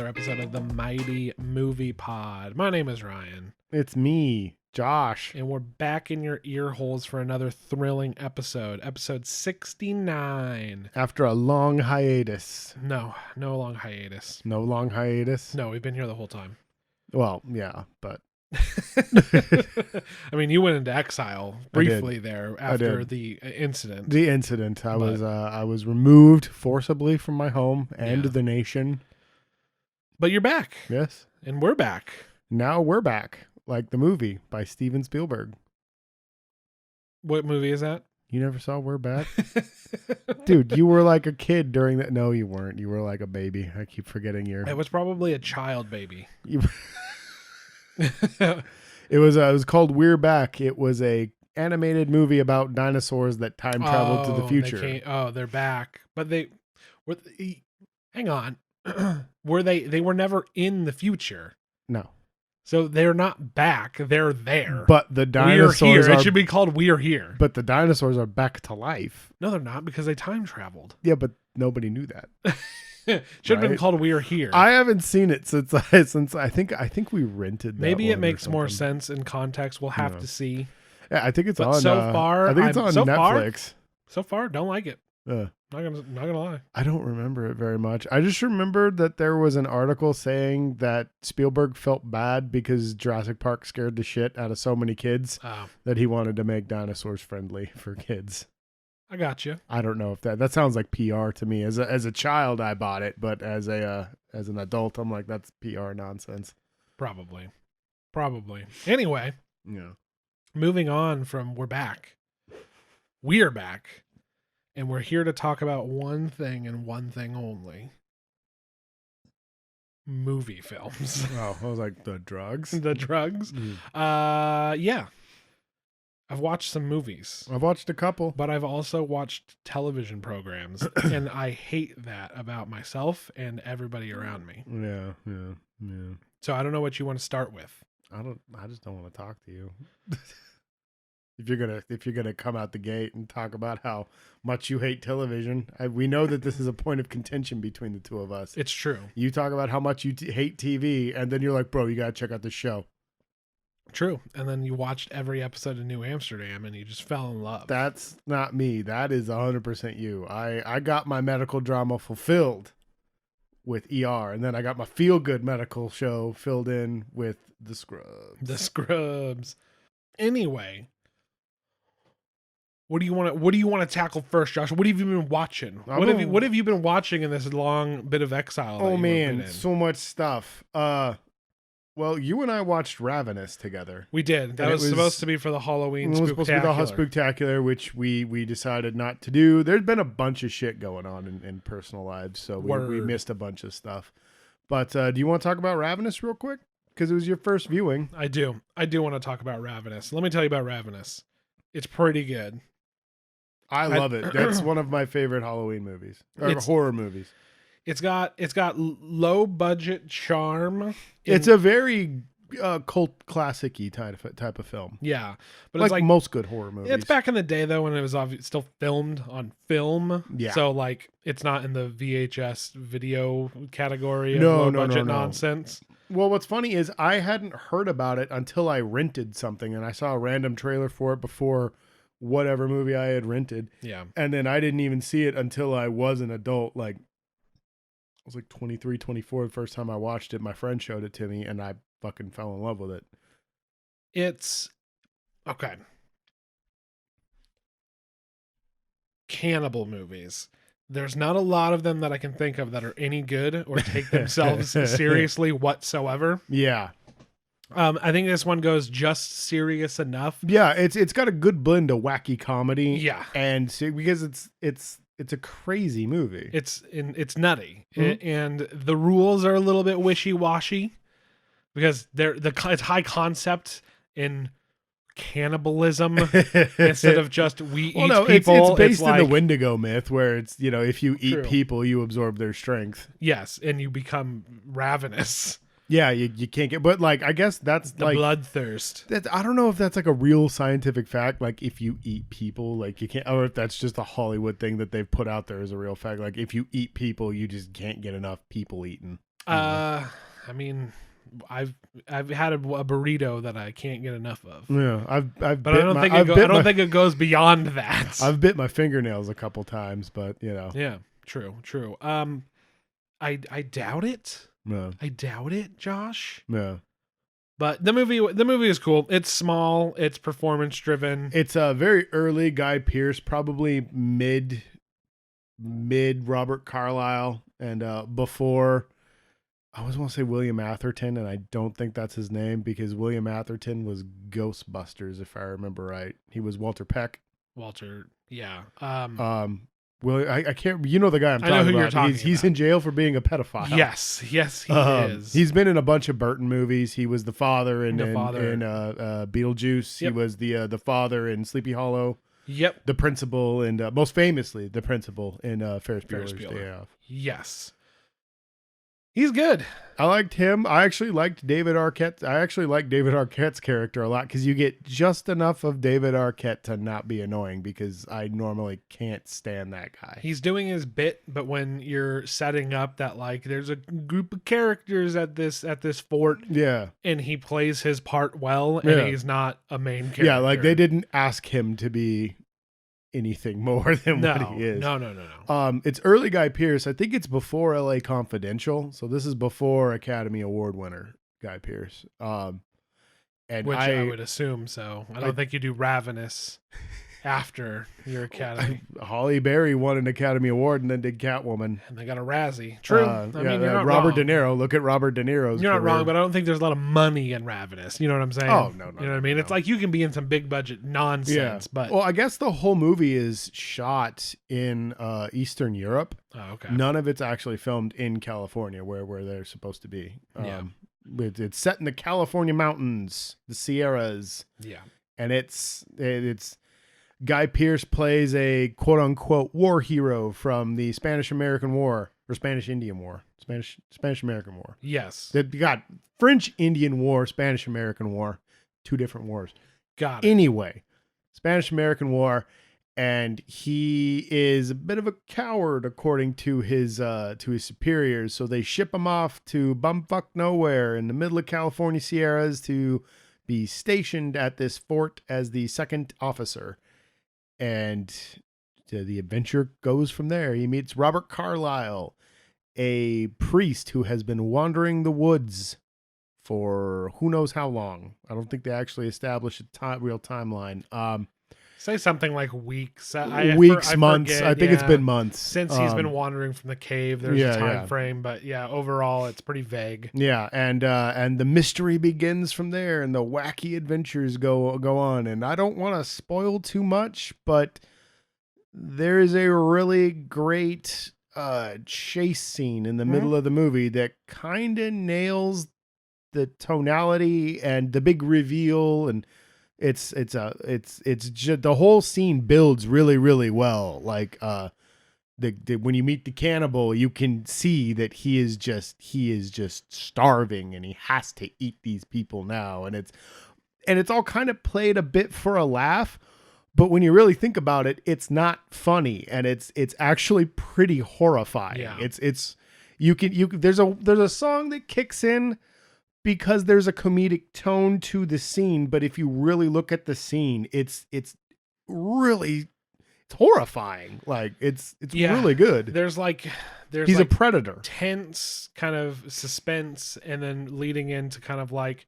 episode of the Mighty Movie Pod. My name is Ryan. It's me, Josh. And we're back in your ear holes for another thrilling episode. Episode 69. After a long hiatus. No long hiatus. No long hiatus? No, we've been here the whole time. Well, yeah, but... I mean, you went into exile briefly there after the incident. The incident. I was removed forcibly from my home and the nation. But you're back. Yes. And we're back. Now we're back. Like the movie by Steven Spielberg. What movie is that? You never saw We're Back? Dude, you were like a kid during that. No, you weren't. You were like a baby. I keep forgetting your... It was probably a child baby. It was called We're Back. It was a animated movie about dinosaurs that time traveled to the future. They're back. But hang on. They were never in the future. No. So they're not back. They're there. But the dinosaurs It should be called We're Here. But the dinosaurs are back to life. No, they're not, because they time traveled. Yeah, but nobody knew that. Should have been called We're Here. I haven't seen it since I think we rented that. Maybe it makes more sense in context. We'll have to see. Yeah, I think it's on. So far, I think it's on Netflix. So far, don't like it. Not gonna lie. I don't remember it very much. I just remember that there was an article saying that Spielberg felt bad because Jurassic Park scared the shit out of so many kids that he wanted to make dinosaurs friendly for kids. I got you. I don't know if that sounds like PR to me. As a child, I bought it, but as an adult, I'm like, that's PR nonsense. Probably. Anyway, yeah. Moving on from we're back. We're back, and we're here to talk about one thing and one thing only: movie films. Oh, I was like, the drugs. The drugs. Yeah. I've watched some movies. I've watched a couple. But I've also watched television programs, and I hate that about myself and everybody around me. Yeah. So I don't know what you want to start with. I just don't want to talk to you. If you're gonna come out the gate and talk about how much you hate television, we know that this is a point of contention between the two of us. It's true. You talk about how much you hate TV, and then you're like, bro, you gotta check out this show. True. And then you watched every episode of New Amsterdam and you just fell in love. That's not me. That is 100% you. I got my medical drama fulfilled with ER, and then I got my feel-good medical show filled in with The Scrubs. Anyway, what do you want to tackle first, Josh? What have you been watching? What have you been watching in this long bit of exile? Oh man, so much stuff. Well, you and I watched Ravenous together. We did. That was supposed to be for the Halloween Spooktacular. It was supposed to be the Spooktacular, which we decided not to do. There's been a bunch of shit going on in personal lives, so we missed a bunch of stuff. But do you want to talk about Ravenous real quick? Because it was your first viewing. I do want to talk about Ravenous. Let me tell you about Ravenous. It's pretty good. I love it. That's one of my favorite Halloween movies. Or horror movies. It's got low budget charm. It's a very cult classic-y type of film. Yeah, but like it's like most good horror movies. It's back in the day though when it was still filmed on film. Yeah. So like it's not in the VHS video category of low budget nonsense. Well, what's funny is I hadn't heard about it until I rented something, and I saw a random trailer for it before whatever movie I had rented. Yeah. And then I didn't even see it until I was an adult. Like I was like 23, 24 the first time I watched it. My friend showed it to me, and I fucking fell in love with it. It's okay. Cannibal movies. There's not a lot of them that I can think of that are any good or take themselves seriously whatsoever. Yeah. I think this one goes just serious enough. Yeah, it's got a good blend of wacky comedy. Yeah. And because it's a crazy movie. It's nutty. Mm-hmm. And the rules are a little bit wishy-washy because it's high concept in cannibalism instead of just we eat people. It's based in the Wendigo myth where it's, if you eat people, you absorb their strength. Yes, and you become ravenous. Yeah, you can't get, but like I guess that's the bloodthirst. I don't know if that's like a real scientific fact. Like if you eat people, like you can't, or if that's just a Hollywood thing that they've put out there as a real fact. Like if you eat people, you just can't get enough people eaten. I mean, I've had a burrito that I can't get enough of. Yeah, but I don't think it goes beyond that. I've bit my fingernails a couple times, but Yeah, true. I doubt it. No. I doubt it, Josh. No. But the movie is cool. It's small. It's performance driven. It's a very early Guy Pearce, probably mid Robert Carlyle, and before. I always want to say William Atherton, and I don't think that's his name because William Atherton was Ghostbusters, if I remember right. He was Walter Peck. Yeah. Well, I can't. You know the guy I'm talking about. I know who you're talking He's in jail for being a pedophile. Yes, he is. He's been in a bunch of Burton movies. He was the father in Beetlejuice. Yep. He was the father in Sleepy Hollow. Yep. The principal, and most famously, the principal in Ferris Bueller's Day Off. Yes. He's good. I liked him. I actually liked David Arquette. I actually like David Arquette's character a lot because you get just enough of David Arquette to not be annoying because I normally can't stand that guy. He's doing his bit, but when you're setting up that like there's a group of characters at this fort, yeah, and he plays his part well, and he's not a main character. Yeah, like they didn't ask him to be anything more than what he is. No. It's early Guy Pearce. I think it's before LA Confidential. So this is before Academy Award winner Guy Pearce. And which I would assume so. I don't think you do Ravenous after your Academy. Halle Berry won an Academy Award and then did Catwoman. And they got a Razzie. True. I mean, you're not Robert wrong. De Niro. Look at Robert De Niro's You're not career. wrong, but I don't think there's a lot of money in Ravenous. You know what I'm saying? Oh, no. You know what I mean? It's like you can be in some big budget nonsense, but... Well, I guess the whole movie is shot in Eastern Europe. Oh, okay. None of it's actually filmed in California where they're supposed to be. It's set in the California mountains, the Sierras. Yeah. And it's Guy Pearce plays a quote-unquote war hero from the Spanish-American War, or Spanish-Indian War. Spanish-American War. Yes. You got French-Indian War, Spanish-American War. Two different wars. Got it. Anyway, Spanish-American War, and he is a bit of a coward according to his superiors, so they ship him off to bumfuck nowhere in the middle of California Sierras to be stationed at this fort as the second officer. And the adventure goes from there. He meets Robert Carlyle, a priest who has been wandering the woods for who knows how long. I don't think they actually established a real timeline. Say something like weeks. Months. Forget, I think it's been months. Since he's been wandering from the cave, there's a time frame. But overall, it's pretty vague. Yeah, and the mystery begins from there, and the wacky adventures go on. And I don't want to spoil too much, but there is a really great chase scene in the middle of the movie that kind of nails the tonality and the big reveal, and it's just the whole scene builds really, really well. Like when you meet the cannibal, you can see that he is just starving and he has to eat these people now, and it's all kind of played a bit for a laugh, but when you really think about it, it's not funny, and it's actually pretty horrifying. Yeah. It's there's a song that kicks in because there's a comedic tone to the scene, but if you really look at the scene, it's horrifying. Like it's really good. He's a predator. Tense kind of suspense, and then leading into kind of like,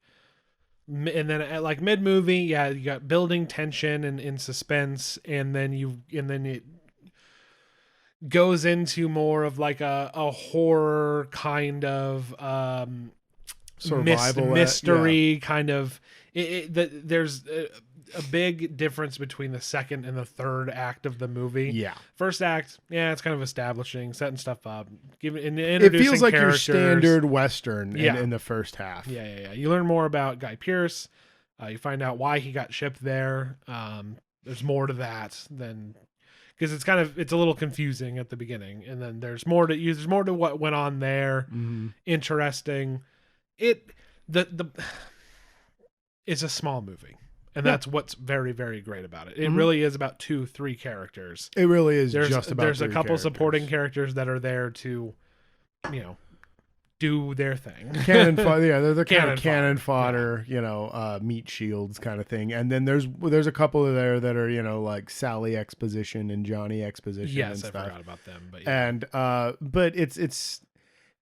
and then at like mid movie, you got building tension and suspense, and then it goes into more of like a horror kind of survival mystery kind of. There's a big difference between the second and the third act of the movie. Yeah. First act, it's kind of establishing, setting stuff up, it feels like characters. Your standard Western in the first half. Yeah. You learn more about Guy Pearce. You find out why he got shipped there. There's more to that than, because it's a little confusing at the beginning, and then there's more to what went on there. Mm-hmm. Interesting. It's a small movie, and that's what's very, very great about it. It really is about 2-3 characters. It really is There's just about there's a couple characters. supporting characters that are there to, do their thing. Cannon fodder, yeah, they're kind of Cannon cannon fodder, meat shields kind of thing. And then there's a couple of there that are, like Sally Exposition and Johnny Exposition. Yes, and I stuff. forgot about them. But yeah. And but it's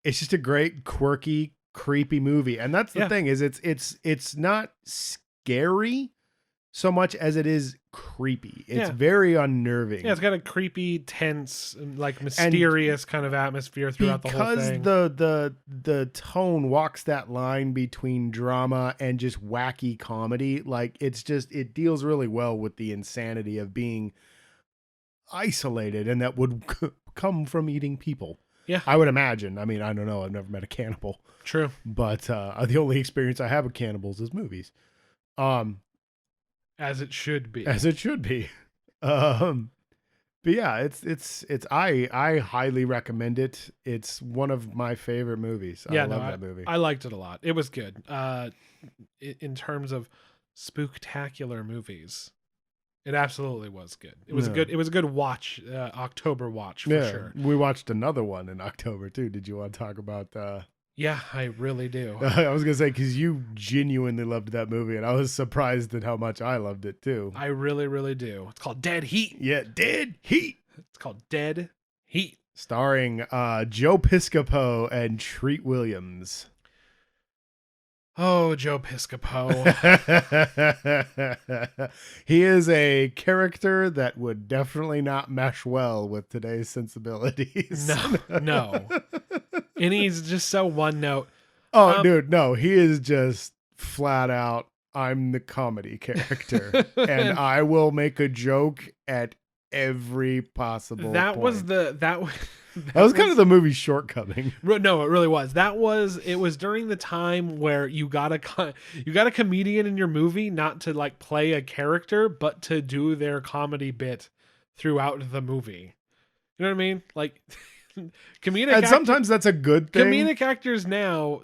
just a great, quirky, creepy movie. And that's the thing is it's not scary so much as it is creepy. It's very unnerving. Yeah, it's got a creepy, tense, like mysterious kind of atmosphere throughout the whole thing. Because the tone walks that line between drama and just wacky comedy, like it deals really well with the insanity of being isolated, and that would come from eating people. Yeah, I would imagine. I mean, I don't know. I've never met a cannibal. True, but the only experience I have with cannibals is movies. As it should be. As it should be. But yeah, I highly recommend it. It's one of my favorite movies. Yeah, I love that movie. I liked it a lot. It was good. In terms of spooktacular movies, it absolutely was good. It was a good watch, October watch for sure. We watched another one in October too. Did you want to talk about Yeah, I really do. I was going to say, because you genuinely loved that movie, and I was surprised at how much I loved it, too. I really, really do. It's called Dead Heat. Yeah, Dead Heat. It's called Dead Heat. Starring Joe Piscopo and Treat Williams. Oh, Joe Piscopo. He is a character that would definitely not mesh well with today's sensibilities. No. And he's just so one note. Oh, dude, no. He is just flat out, I'm the comedy character. And I will make a joke at every possible point. That was kind of the movie's shortcoming. No, it really was. It was during the time where you got a comedian in your movie, not to like play a character, but to do their comedy bit throughout the movie. You know what I mean? Like sometimes that's a good thing. Comedic actors now,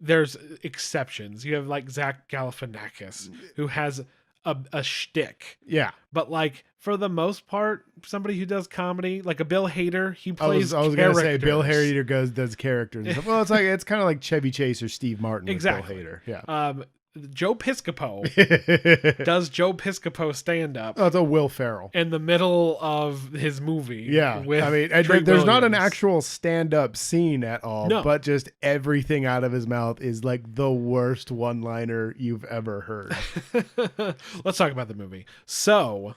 there's exceptions. You have like Zach Galifianakis, who has a shtick. Yeah. But like for the most part, somebody who does comedy, like a Bill Hader, he plays I was going to say Bill Hader does characters. Well, it's kind of like Chevy Chase or Steve Martin with Bill Hader. Yeah. Joe Piscopo does Joe Piscopo stand up. Oh, it's a Will Ferrell in the middle of his movie. Yeah, I mean, there's not an actual stand up scene at all, but just everything out of his mouth is like the worst one liner you've ever heard. Let's talk about the movie. So.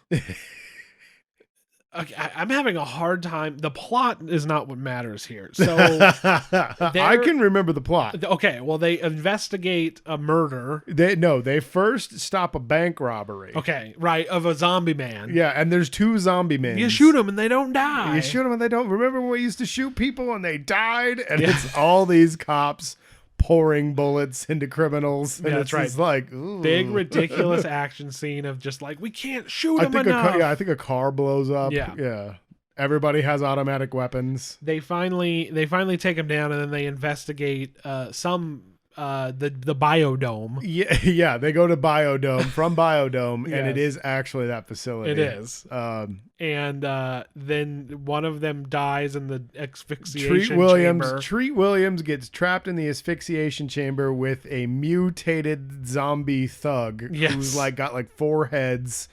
Okay, I'm having a hard time. The plot is not what matters here. So I can remember the plot. Okay, well, they investigate a murder. They first stop a bank robbery. Okay, right, of a zombie man. Yeah, and there's two zombie men. You shoot them and they don't die. You shoot them and they don't. Remember when we used to shoot people and they died? And it's all these cops pouring bullets into criminals. And that's right. It's like, ooh. Big ridiculous action scene of just like, we can't shoot them enough. I think a car blows up. Yeah. Everybody has automatic weapons. They finally take him down, and then they investigate the Biodome. Yeah, they go to Biodome from Biodome, and it is actually that facility. It is. And then one of them dies in the asphyxiation chamber. Treat Williams gets trapped in the asphyxiation chamber with a mutated zombie thug who's like got like 4 heads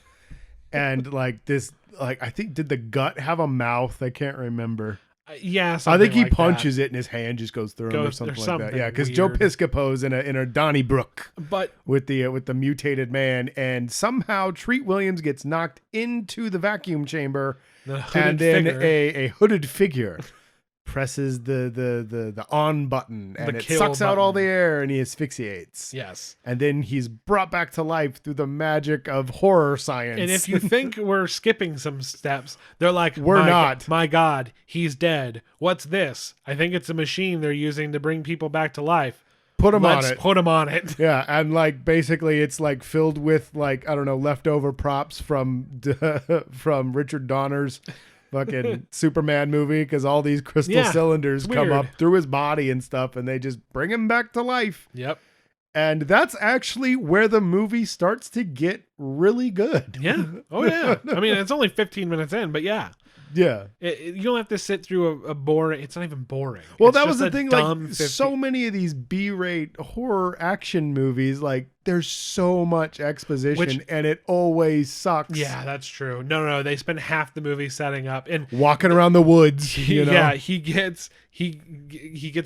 and like this. Like, I think, did the gut have a mouth? I can't remember. Yeah, I think he punches it and his hand just goes through him or something like that. Yeah, because Joe Piscopo's in a Donnybrook, but with the mutated man, and somehow Treat Williams gets knocked into the vacuum chamber, and then a hooded figure presses the on button, and it sucks out all the air, and he asphyxiates. Yes. And then he's brought back to life through the magic of horror science. And if you think we're skipping some steps, they're like, we're not. My God, he's dead. What's this? I think it's a machine they're using to bring people back to life. Let's put him on it. Yeah, and like basically it's like filled with like, I don't know, leftover props from Richard Donner's fucking Superman movie, because all these crystal cylinders come up through his body and stuff, and they just bring him back to life. Yep. And that's actually where the movie starts to get really good. Yeah. Oh yeah. I mean, it's only 15 minutes in, but yeah. Yeah. You don't have to sit through a boring. It's not even boring. Well, It's that was just the a thing. dumb Like 50 so many of these B-rate horror action movies, like there's so much exposition, and it always sucks. Yeah, that's true. No. They spend half the movie setting up and Walking around the woods. You know? Yeah, he gets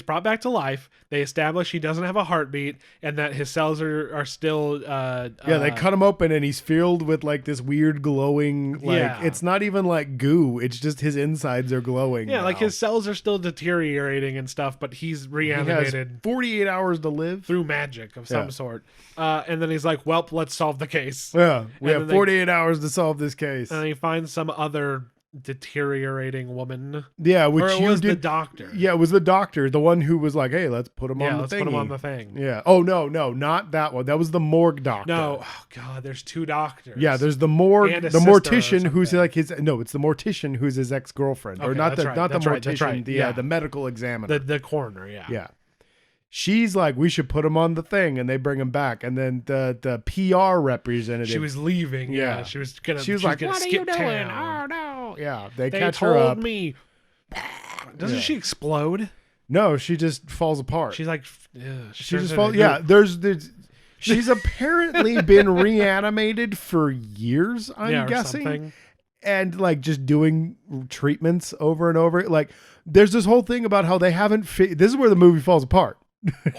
brought back to life. They establish he doesn't have a heartbeat and that his cells are still. They cut him open and he's filled with like this weird glowing. Like it's not even like goo. It's just his insides are glowing. Yeah, now. like his cells are still deteriorating and stuff, but he's reanimated. He has 48 hours to live through magic of some sort. And then he's like, "Well, let's solve the case." Yeah, we have 48 hours to solve this case. And he finds some other deteriorating woman. Yeah, which or it was the doctor. Yeah, it was the doctor, the one who was like, "Hey, let's put him on the let's thing." Put him on the thing. Yeah. Oh no, not that one. That was the morgue doctor. No. Oh god, there's two doctors. Yeah, there's the morgue, and the mortician who's like his. No, it's the mortician who's his ex-girlfriend, or not the mortician, the medical examiner, the coroner. Yeah. Yeah. She's like, we should put him on the thing, and they bring him back. And then the PR representative, she was leaving. Yeah, she was like, "What are you doing? Oh no!" Yeah, they catch her up. Me. Doesn't she explode? No, she just falls apart. She's like, she just falls. Yeah, there's. She's apparently been reanimated for years. I'm guessing. Something. And like just doing treatments over and over. Like there's this whole thing about how they haven't. This is where the movie falls apart.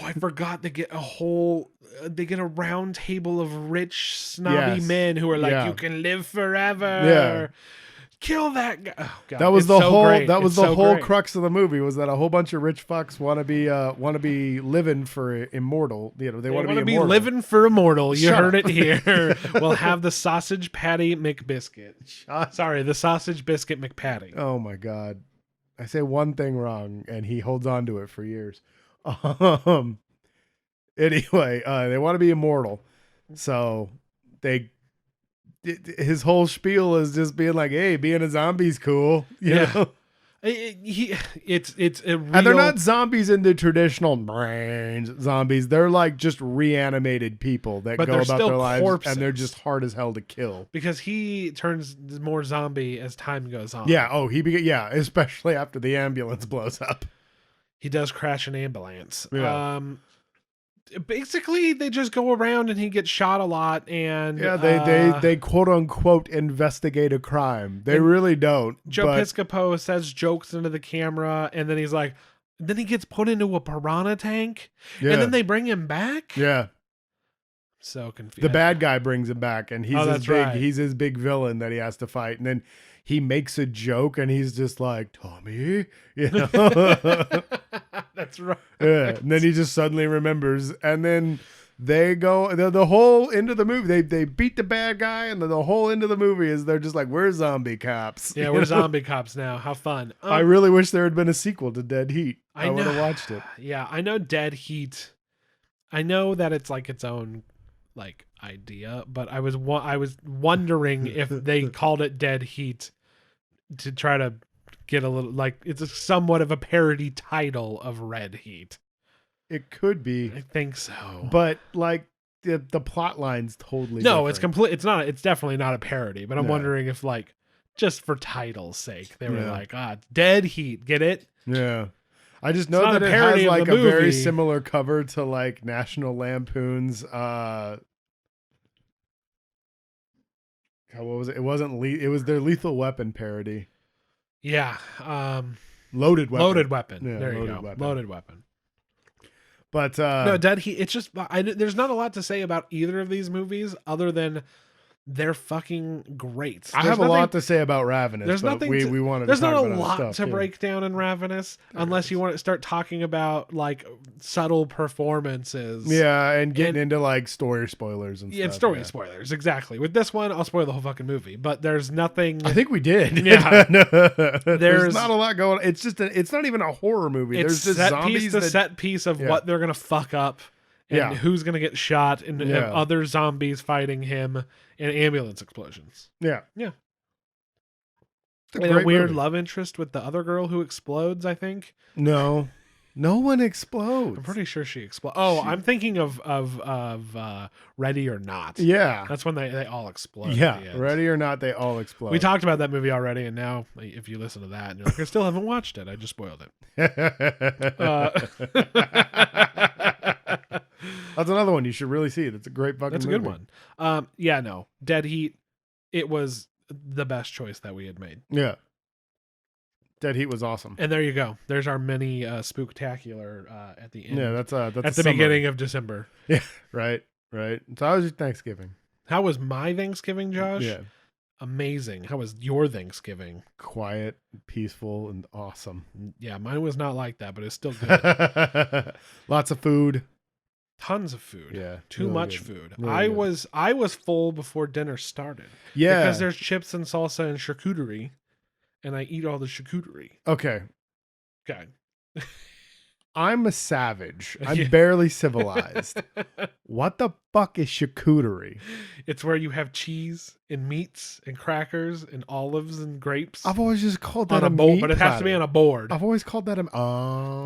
I forgot they get a round table of rich snobby men who are like, you can live forever. Yeah. Kill that guy. Oh, God. That was the whole crux of the movie, was that a whole bunch of rich fucks want to be living for immortal. You know, they want to be living for immortal. You heard it here. We'll have the sausage patty McBiscuit. Sorry, the sausage biscuit McPatty. Oh my God. I say one thing wrong and he holds on to it for years. Anyway, they want to be immortal. So his whole spiel is just being like, hey, being a zombie's cool. You know? It's a real... And they're not zombies in the traditional brains zombies. They're like just reanimated people that go about their lives corpses. And they're just hard as hell to kill. Because he turns more zombie as time goes on. Yeah. Oh, especially after the ambulance blows up. He does crash an ambulance. Yeah. Basically, they just go around and he gets shot a lot. And they quote unquote investigate a crime. They really don't. Joe Piscopo says jokes into the camera, and then he's like, then he gets put into a piranha tank, and then they bring him back. Yeah. So confused. The bad guy brings him back, and he's his big villain that he has to fight, and then he makes a joke and he's just like, Tommy, you know. That's right. Yeah. And then he just suddenly remembers, and then they go the whole end of the movie. They beat the bad guy, and then the whole end of the movie is they're just like, we're zombie cops. Yeah, we're zombie cops now. How fun. I really wish there had been a sequel to Dead Heat. I would have watched it. Yeah, I know Dead Heat. I know that it's like its own like idea, but I was wondering if they called it Dead Heat to try to get a little, like, it's somewhat of a parody title of Red Heat. It could be. I think so. But like the plot line's totally different. It's complete. It's definitely not a parody, but I'm wondering if, like, just for title's sake, they were like, Dead Heat, get it? Yeah. I just know that it has like a very similar cover to like National Lampoon's what was it? It wasn't it was their Lethal Weapon parody. Yeah. Loaded Weapon. Loaded Weapon. Yeah, there you go. Loaded Weapon. But no, Dead Heat. It's just there's not a lot to say about either of these movies other than they're fucking great. I have a lot to say about Ravenous. There's nothing. We wanted. There's not a lot to break down in Ravenous unless you want to start talking about like subtle performances. Yeah, and getting into like story spoilers and stuff. And story spoilers, exactly. With this one, I'll spoil the whole fucking movie. But there's nothing. I think we did. Yeah, there's not a lot going on. It's just it's not even a horror movie. It's there's just zombies. Set piece of what they're gonna fuck up. And who's going to get shot, and other zombies fighting him, and ambulance explosions. Yeah. Yeah. And a weird love interest with the other girl who explodes, I think. No. No one explodes. I'm pretty sure she explodes. Oh, I'm thinking of Ready or Not. Yeah. That's when they all explode. Yeah. Ready or Not, they all explode. We talked about that movie already, and now if you listen to that, and you're like, I still haven't watched it. I just spoiled it. That's another one you should really see. That's a great fucking That's a movie. good one. Yeah, no. Dead Heat, it was the best choice that we had made. Yeah. Dead Heat was awesome. And there you go. There's our mini spooktacular at the end. Yeah, that's at the beginning of December. Yeah, right. So how was your Thanksgiving? How was my Thanksgiving, Josh? Yeah. Amazing. How was your Thanksgiving? Quiet, peaceful, and awesome. Yeah, mine was not like that, but it's still good. Lots of food. Tons of food. Yeah. Too really much good. food. Really I was full before dinner started. Yeah. Because there's chips and salsa and charcuterie, and I eat all the charcuterie. Okay. Okay. I'm a savage. I'm Yeah. barely civilized. What the fuck is charcuterie? It's where you have cheese and meats and crackers and olives and grapes I've always just called that on a meat board, but it has to be on a board. I've always called that a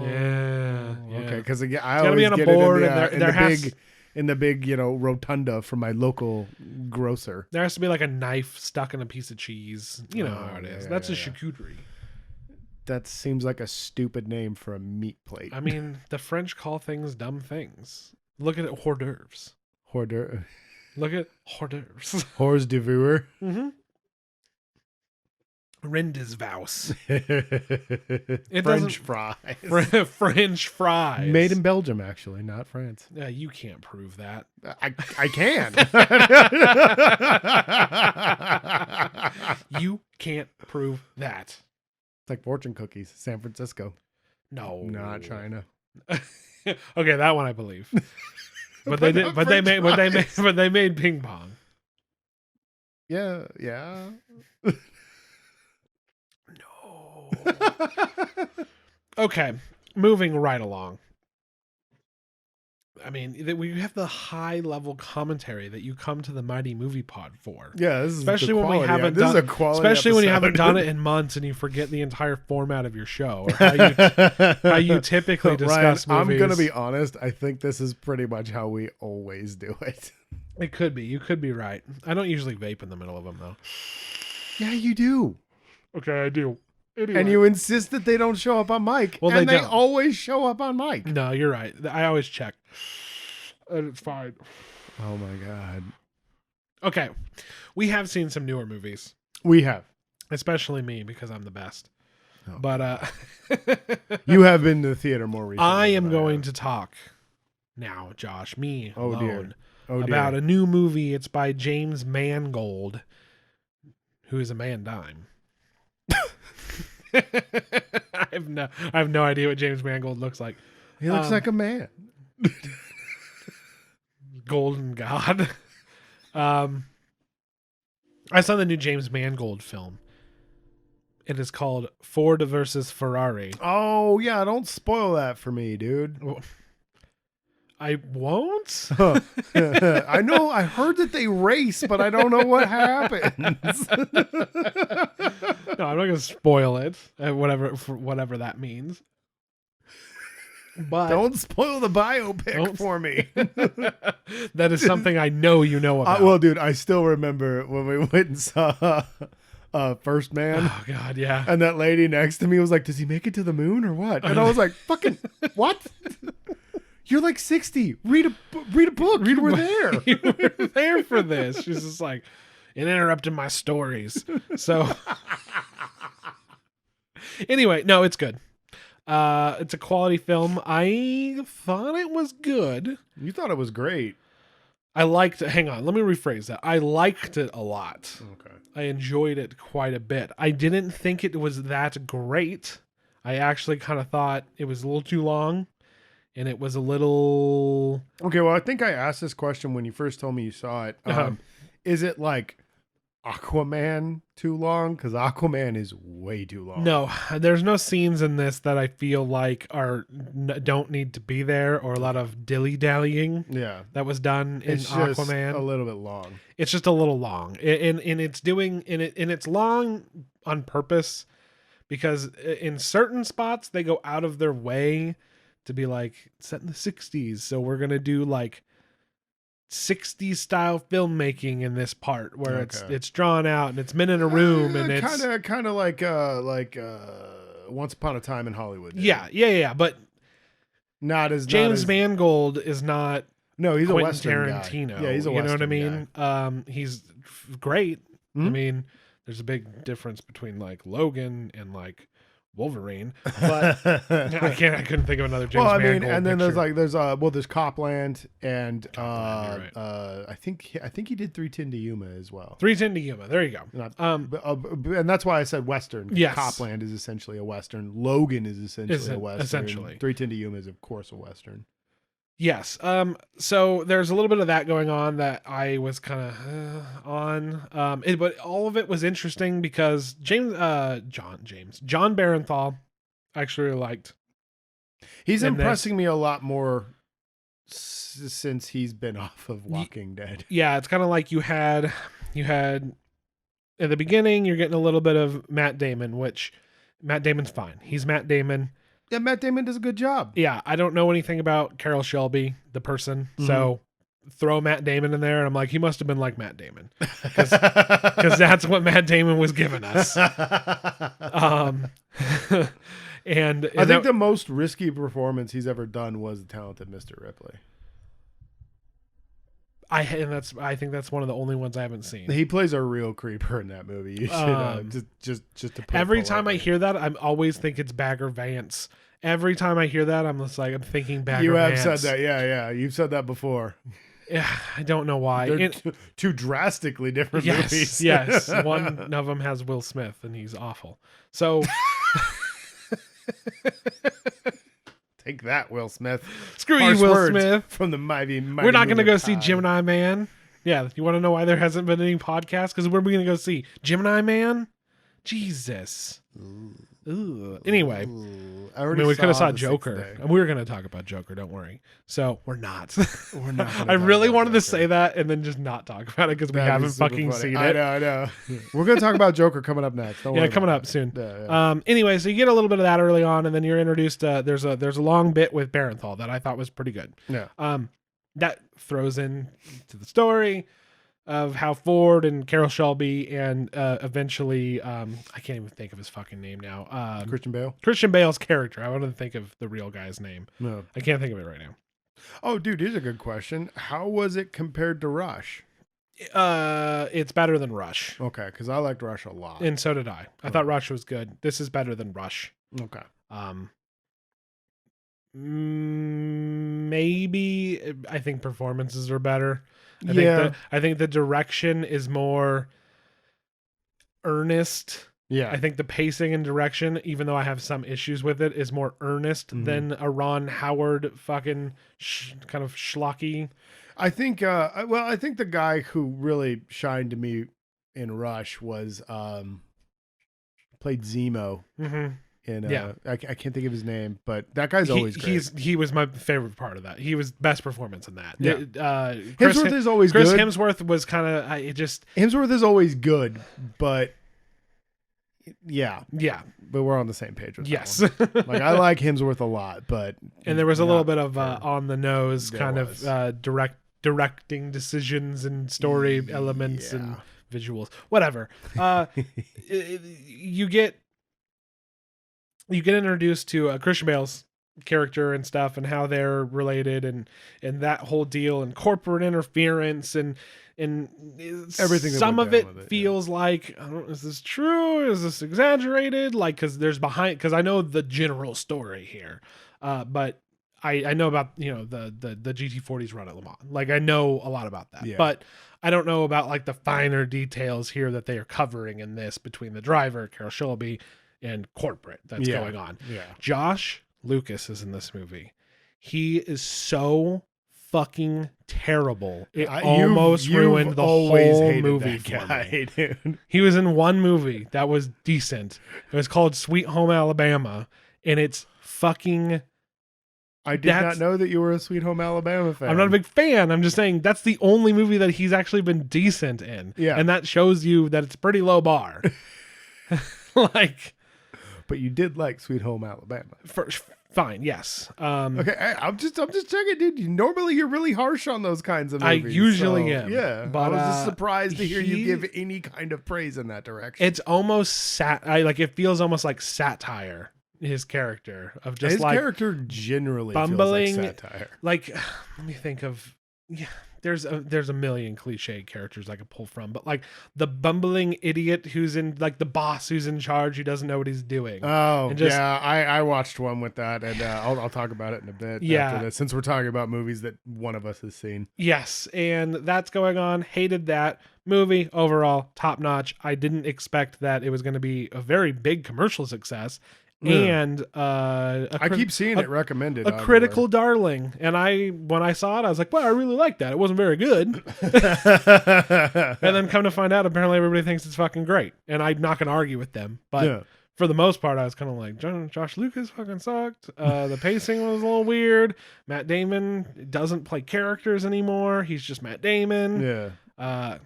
Yeah. okay. Because I gotta always be on a get board, it and there has in the big rotunda from my local grocer. There has to be like a knife stuck in a piece of cheese. You know Oh, how it is. yeah, That's yeah, a charcuterie. That seems like a stupid name for a meat plate. I mean, the French call things dumb things. Look at it, hors d'oeuvres. Hors d'oeuvre. Look at hors d'oeuvres. Hors d'oeuvre. Mm-hmm. Rendezvous. French fries. French fries. Made in Belgium, actually, not France. You can't prove that. I can. You can't prove that. It's like fortune cookies, San Francisco. No. Not China. Okay, that one I believe. But they did. But they made ping pong. Yeah. No. Okay, moving right along. I mean, we have the high level commentary that you come to the Mighty Movie Pod for. Yeah, this is especially when we haven't this done. is a quality Especially when you episode. haven't done it in months and you forget the entire format of your show or how you typically discuss Ryan, movies. I'm gonna be honest. I think this is pretty much how we always do it. It could be. You could be right. I don't usually vape in the middle of them though. Yeah, you do. Okay, I do. Anyway. And you insist that they don't show up on mic. Well, and they don't. always show up on mic. No, you're right. I always check. And it's fine. Oh my god. Okay. We have seen some newer movies. We have. Especially me because I'm the best. Oh. But You have been to the theater more recently. I am going to talk now, Josh, me alone, about a new movie. It's by James Mangold, who is a man dime. I have no idea what James Mangold looks like. He looks like a man. Golden God. I saw the new James Mangold film. It is called Ford versus Ferrari. Oh yeah, don't spoil that for me, dude. I won't. I know. I heard that they race, but I don't know what happens. No, I'm not going to spoil it. Whatever that means. But don't spoil the biopic for me. That is something I know you know about. Well, dude, I still remember when we went and saw First Man. Oh God, yeah. And that lady next to me was like, "Does he make it to the moon or what?" And I was like, "Fucking what? You're like 60. Read a book. You were there. You were there for this." She's just like, it interrupted my stories. So anyway, no, it's good. It's a quality film. I thought it was good. You thought it was great. I liked it. Hang on, let me rephrase that. I liked it a lot. Okay. I enjoyed it quite a bit. I didn't think it was that great. I actually kind of thought it was a little too long. And it was a little... Okay, well, I think I asked this question when you first told me you saw it. Is it like Aquaman too long? Because Aquaman is way too long. No, there's no scenes in this that I feel like don't need to be there, or a lot of dilly-dallying that was done in Aquaman. Just a little bit long. It's just a little long. And it's long on purpose, because in certain spots they go out of their way to be like set in the 60s. So we're going to do like 60s style filmmaking in this part where it's drawn out and it's men in a room and it's kind of like Once Upon a Time in Hollywood. Yeah. But James Mangold is not. No, he's Quentin a Western Tarantino. Guy. Yeah, he's a Western. You know what I mean? Guy. He's great. Mm-hmm. I mean, there's a big difference between like Logan and like Wolverine, but I couldn't think of another James Mangold and then picture. there's Copland and Copland, right. I think he did 310 to Yuma as well. 310 to Yuma. There you go. And that's why I said Western. Yes. Copland is essentially a Western. Logan is essentially a Western. Essentially. 310 to Yuma is of course a Western. Yes. So there's a little bit of that going on that I was kind of on. But all of it was interesting because John Barenthal I actually really liked. He's impressing me a lot more since he's been off of Walking Dead. Yeah, it's kind of like you had at the beginning, you're getting a little bit of Matt Damon, which Matt Damon's fine. He's Matt Damon. Yeah, Matt Damon does a good job. Yeah, I don't know anything about Carol Shelby, the person. Mm-hmm. So throw Matt Damon in there, and I'm like, he must have been like Matt Damon. Because that's what Matt Damon was giving us. And I think the most risky performance he's ever done was The Talented Mr. Ripley. I think that's one of the only ones I haven't seen. He plays a real creeper in that movie. You should just to put every time I hear that, I always think it's Bagger Vance. Every time I hear that, I'm just like, I'm thinking Bagger Vance. You have said that, yeah. You've said that before. Yeah, I don't know why. They're two drastically different movies. Yes, one of them has Will Smith, and he's awful. So. Take that, Will Smith. Screw you, Will Smith. From the mighty we're not going to go see Gemini Man. Yeah, you want to know why there hasn't been any podcast? Because where are we going to go see? Gemini Man? Jesus. Ooh. Anyway. We could have saw Joker. We were going to talk about Joker, don't worry. So, we're not. We're not. I really wanted to say that and then just not talk about it because we haven't fucking seen it. I know. We're going to talk about Joker coming up next. Coming up soon. Yeah. Anyway, so you get a little bit of that early on, and then you're introduced. There's a long bit with Barenthal that I thought was pretty good. Yeah. That throws in to the story of how Ford and Carol Shelby and eventually I can't even think of his fucking name now. Christian Bale's character. I want to think of the real guy's name. No. I can't think of it right now. Oh, dude, here's a good question. How was it compared to Rush? It's better than Rush. Okay, because I liked Rush a lot. And so did I. I thought Rush was good. This is better than Rush. Okay. Maybe I think performances are better. I think the direction is more earnest. Yeah. I think the pacing and direction, even though I have some issues with it, is more earnest than a Ron Howard fucking kind of schlocky. I think the guy who really shined to me in Rush was played Zemo. Mm-hmm. I can't think of his name, but that guy's always great. He was my favorite part of that. He was best performance in that. Yeah. Hemsworth is always good. Chris Hemsworth was kind of Hemsworth is always good, but yeah, but we're on the same page with yes. that one. Like I like Hemsworth a lot, but and there was a little bit of on the nose kind of directing decisions and story elements and visuals, whatever. You get introduced to Christian Bale's character and stuff and how they're related and that whole deal and corporate interference and everything. Some of it feels like, I don't know, is this true? Is this exaggerated? Like, because I know the general story here, but I know about the GT40's run at Le Mans. Like I know a lot about that, but I don't know about like the finer details here that they are covering in this between the driver, Carol Shelby, and corporate that's going on. Yeah. Josh Lucas is in this movie. He is so fucking terrible. It almost ruined the whole movie for me. Dude. He was in one movie that was decent. It was called Sweet Home Alabama, and it's fucking. I did not know that you were a Sweet Home Alabama fan. I'm not a big fan. I'm just saying that's the only movie that he's actually been decent in. Yeah. And that shows you that it's a pretty low fine. Yes. Okay, I'm just checking, dude. Normally, you're really harsh on those kinds of movies. I usually am. Yeah, But I was just surprised to hear you give any kind of praise in that direction. It's almost it feels almost like satire. His character of just his character generally bumbling, feels like satire. Like, let me think of there's a million cliche characters I could pull from, but like the bumbling idiot who's in like the boss who's in charge who doesn't know what he's doing. Oh, yeah, I watched one with that, and I'll talk about it in a bit. Yeah, after this, since we're talking about movies that one of us has seen. Yes, and that's going on. Hated that movie overall, top notch. I didn't expect that it was going to be a very big commercial success. And I keep seeing it recommended. A critical darling. And when I saw it, I was like, well, I really like that. It wasn't very good. And then come to find out, apparently everybody thinks it's fucking great. And I'm not going to argue with them. But for the most part, I was kind of like, Josh Lucas fucking sucked. The pacing was a little weird. Matt Damon doesn't play characters anymore. He's just Matt Damon. Yeah.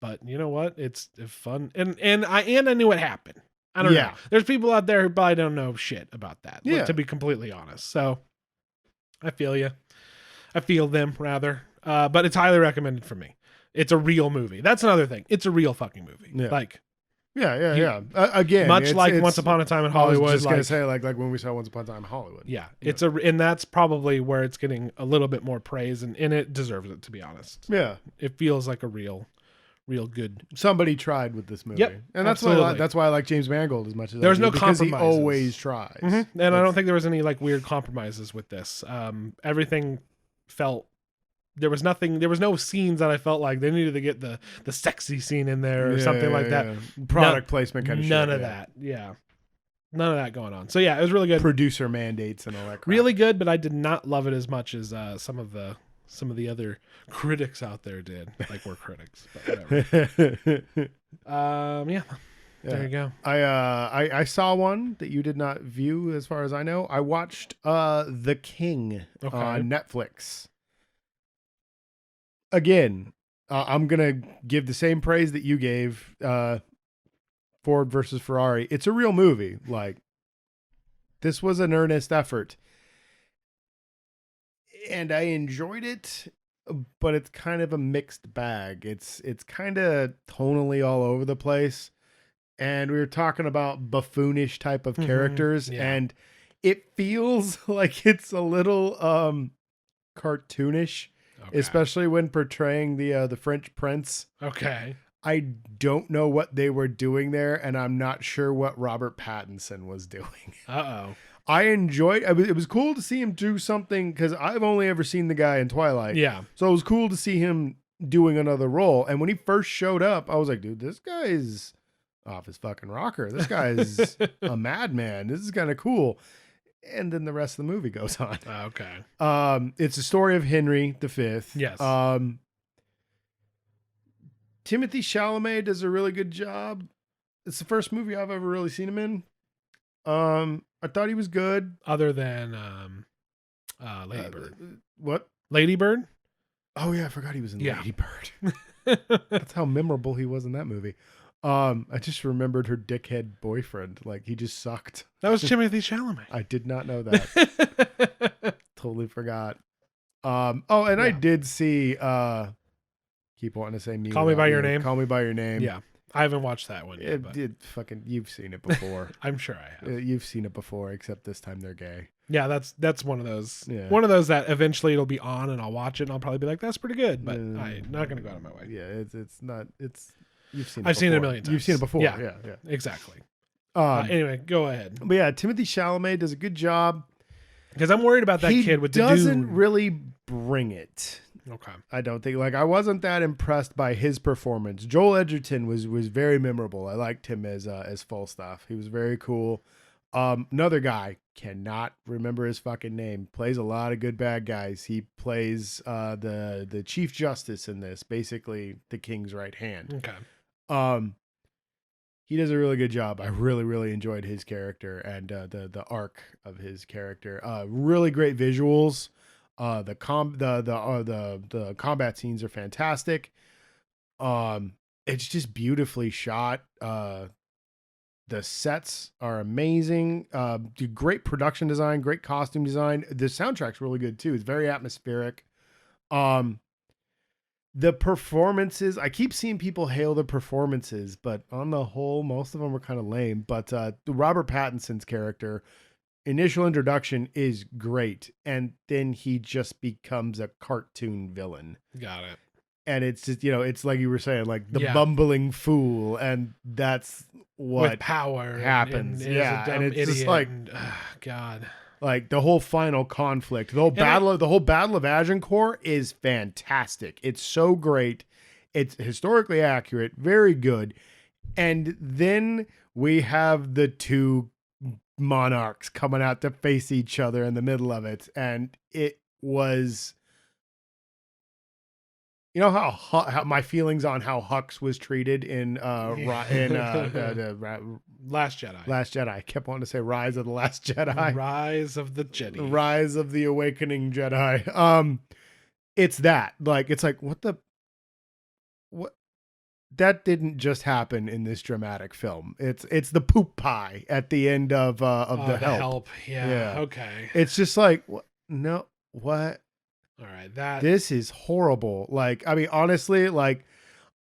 But you know what? It's fun. And I knew what happened. I don't know. There's people out there who probably don't know shit about that, to be completely honest. So I feel you. I feel them, rather. But it's highly recommended for me. It's a real movie. That's another thing. It's a real fucking movie. Yeah. Like, yeah. Again, much like Once Upon a Time in Hollywood. I was just gonna say like when we saw Once Upon a Time in Hollywood. Yeah, and that's probably where it's getting a little bit more praise, and it deserves it, to be honest. Yeah, it feels like a real good. Somebody tried with this movie, and that's why I like James Mangold as much as there's no because compromises. He always tries, and I don't think there was any like weird compromises with this. Everything felt. There was no scenes that I felt like they needed to get the sexy scene in there or something like that. Product placement kind of shit. None of that. Yeah. None of that going on. So yeah, it was really good. Producer mandates and all that crap. Really good, but I did not love it as much as some of the other critics out there did. Like we're critics, but whatever. There you go. I saw one that you did not view as far as I know. I watched The King on Netflix. Again, I'm going to give the same praise that you gave Ford versus Ferrari. It's a real movie. Like, this was an earnest effort. And I enjoyed it, but it's kind of a mixed bag. It's kind of tonally all over the place. And we were talking about buffoonish type of characters, and it feels like it's a little cartoonish. Okay. Especially when portraying the French prince. Okay. I don't know what they were doing there, and I'm not sure what Robert Pattinson was doing. Uh-oh. I enjoyed it. Was cool to see him do something, because I've only ever seen the guy in Twilight. Yeah. So it was cool to see him doing another role. And when he first showed up, I was like, dude, this guy's off his fucking rocker. This guy's a madman. This is kind of cool. And then the rest of the movie goes on. Okay. It's a story of Henry V. Yes. Timothy Chalamet does a really good job. It's the first movie I've ever really seen him in. I thought he was good. Other than Lady Bird. What? Lady Bird? Oh yeah, I forgot he was in Lady Bird. That's how memorable he was in that movie. I just remembered her dickhead boyfriend. Like, he just sucked. That was Timothy Chalamet. I did not know that. Totally forgot. I did see, keep wanting to say me. Call Me By Your Name. Call Me By Your Name. Yeah. I haven't watched that one yet. You've seen it before. I'm sure I have. You've seen it before, except this time they're gay. Yeah, that's one of those. Yeah. One of those that eventually it'll be on and I'll watch it and I'll probably be like, that's pretty good, but I'm not going to go out of my way. Yeah, it's not. You've seen it I've seen it a million times. You've seen it before. Yeah. Exactly. Anyway, go ahead. But yeah, Timothy Chalamet does a good job. Because I'm worried about that kid with the dude. He doesn't really bring it. Okay. I don't think. Like, I wasn't that impressed by his performance. Joel Edgerton was very memorable. I liked him as Falstaff. He was very cool. Another guy, cannot remember his fucking name, plays a lot of good bad guys. He plays the Chief Justice in this, basically the king's right hand. Okay. He does a really good job. I really, really enjoyed his character and the arc of his character. Really great visuals. The combat scenes are fantastic. It's just beautifully shot. The sets are amazing. Great production design, great costume design. The soundtrack's really good too. It's very atmospheric. The performances, I keep seeing people hail the performances, but on the whole, most of them were kind of lame. But Robert Pattinson's character, initial introduction is great, and then he just becomes a cartoon villain. Got it. And it's just, it's like you were saying, like the bumbling fool, and that's what with power happens. And yeah, and it's just like, God. Like the whole final conflict, the whole battle of Agincourt is fantastic. It's so great. It's historically accurate, very good. And then we have the two monarchs coming out to face each other in the middle of it, and it was, how my feelings on how Hux was treated in Last Jedi. Last Jedi. I kept wanting to say Rise of the Last Jedi. Rise of the Jedi. The Rise of the Awakening Jedi. It's that. Like, it's like, what? That didn't just happen in this dramatic film. It's the poop pie at the end of the help. Yeah. Okay. It's just like, no, what? All right. This is horrible. Like, I mean, honestly, like,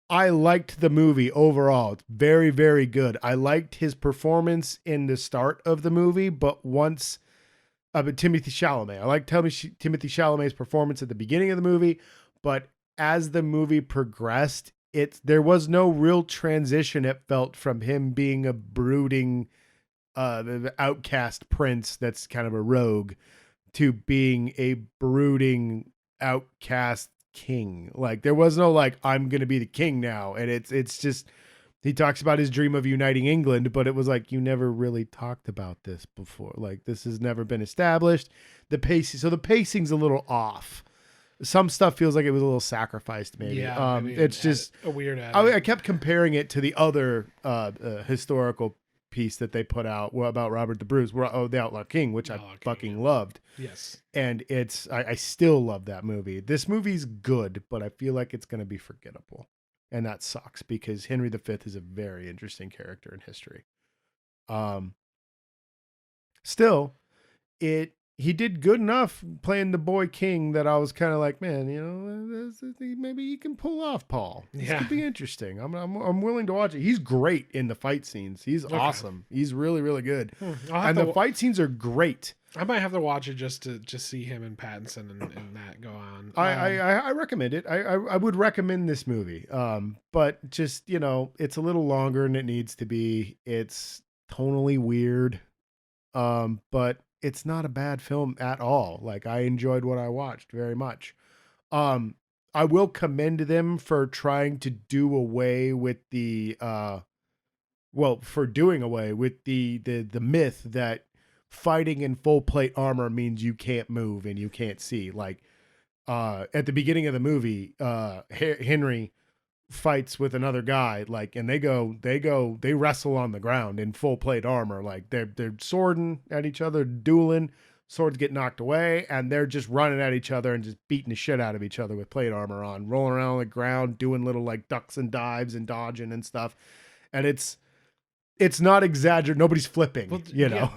I liked the movie overall. It's very, very good. I liked his performance in the start of the movie, but once, Timothy Chalamet. I liked Timothy Chalamet's performance at the beginning of the movie, but as the movie progressed, there was no real transition. It felt from him being a brooding, outcast prince that's kind of a rogue to being a brooding outcast king. Like, there was no like, I'm gonna be the king now. And it's just, he talks about his dream of uniting England, but it was like, you never really talked about this before. Like, this has never been established. The pacing's a little off. Some stuff feels like it was a little sacrificed, maybe. Yeah, it's just a weird. I kept comparing it to the other historical piece that they put out about Robert the Bruce, the Outlaw King, which I fucking loved. Yes. And I still love that movie. This movie's good, but I feel like it's going to be forgettable. And that sucks because Henry V is a very interesting character in history. Still, he did good enough playing the boy king that I was kind of like, man, maybe you can pull off Paul. This could be interesting. I'm willing to watch it. He's great in the fight scenes. He's awesome. He's really, really good. And the fight scenes are great. I might have to watch it just to see him and Pattinson and that go on. I recommend it. I would recommend this movie. But just, it's a little longer than it needs to be. It's tonally weird. But it's not a bad film at all. Like, I enjoyed what I watched very much. I will commend them for trying to do away with the myth that fighting in full plate armor means you can't move and you can't see. Like, at the beginning of the movie, Henry fights with another guy, like, and they wrestle on the ground in full plate armor. Like, they're swording at each other, dueling, swords get knocked away, and they're just running at each other and just beating the shit out of each other with plate armor on, rolling around on the ground, doing little like ducks and dives and dodging and stuff. And it's not exaggerated. Nobody's flipping,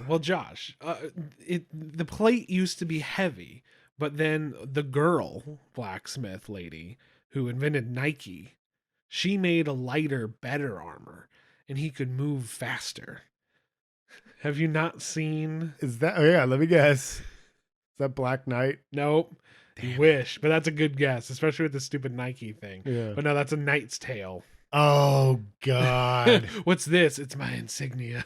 Well, Josh, the plate used to be heavy, but then the girl blacksmith lady who invented Nike, she made a lighter, better armor, and he could move faster. Have you not seen? Is that? Oh yeah, let me guess. Is that Black Knight? Nope. You wish, but that's a good guess, especially with the stupid Nike thing. Yeah. But no, that's a Knight's Tale. Oh God. What's this? It's my insignia.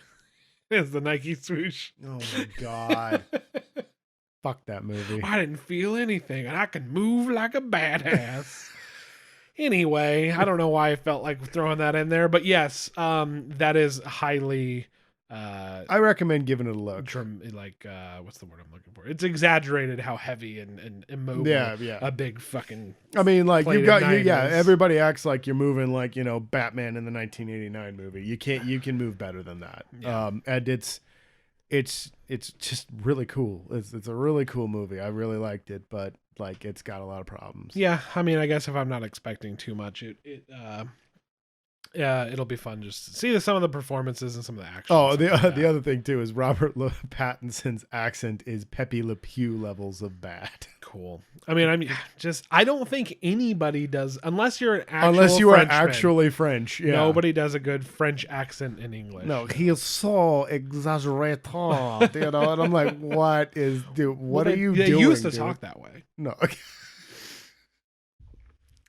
It's the Nike swoosh. Oh my God. Fuck that movie. I didn't feel anything, and I can move like a badass. Anyway, I don't know why I felt like throwing that in there, but yes, that is highly. I recommend giving it a look. What's the word I'm looking for? It's exaggerated how heavy and immobile. Yeah. A big fucking. I mean, like everybody acts like you're moving like Batman in the 1989 movie. You can move better than that. Yeah. And it's just really cool. It's a really cool movie. I really liked it, but like it's got a lot of problems. Yeah, I mean, I guess if I'm not expecting too much, it'll be fun just to see some of the performances and some of the action. Oh, the other thing too is Robert Pattinson's accent is Pepe Le Pew levels of bad. Cool. I mean, I don't think anybody does unless you're unless you are actually French. Yeah. Nobody does a good French accent in English. No, he is so exaggerated. And I'm like, what are you doing? They used to talk that way. No.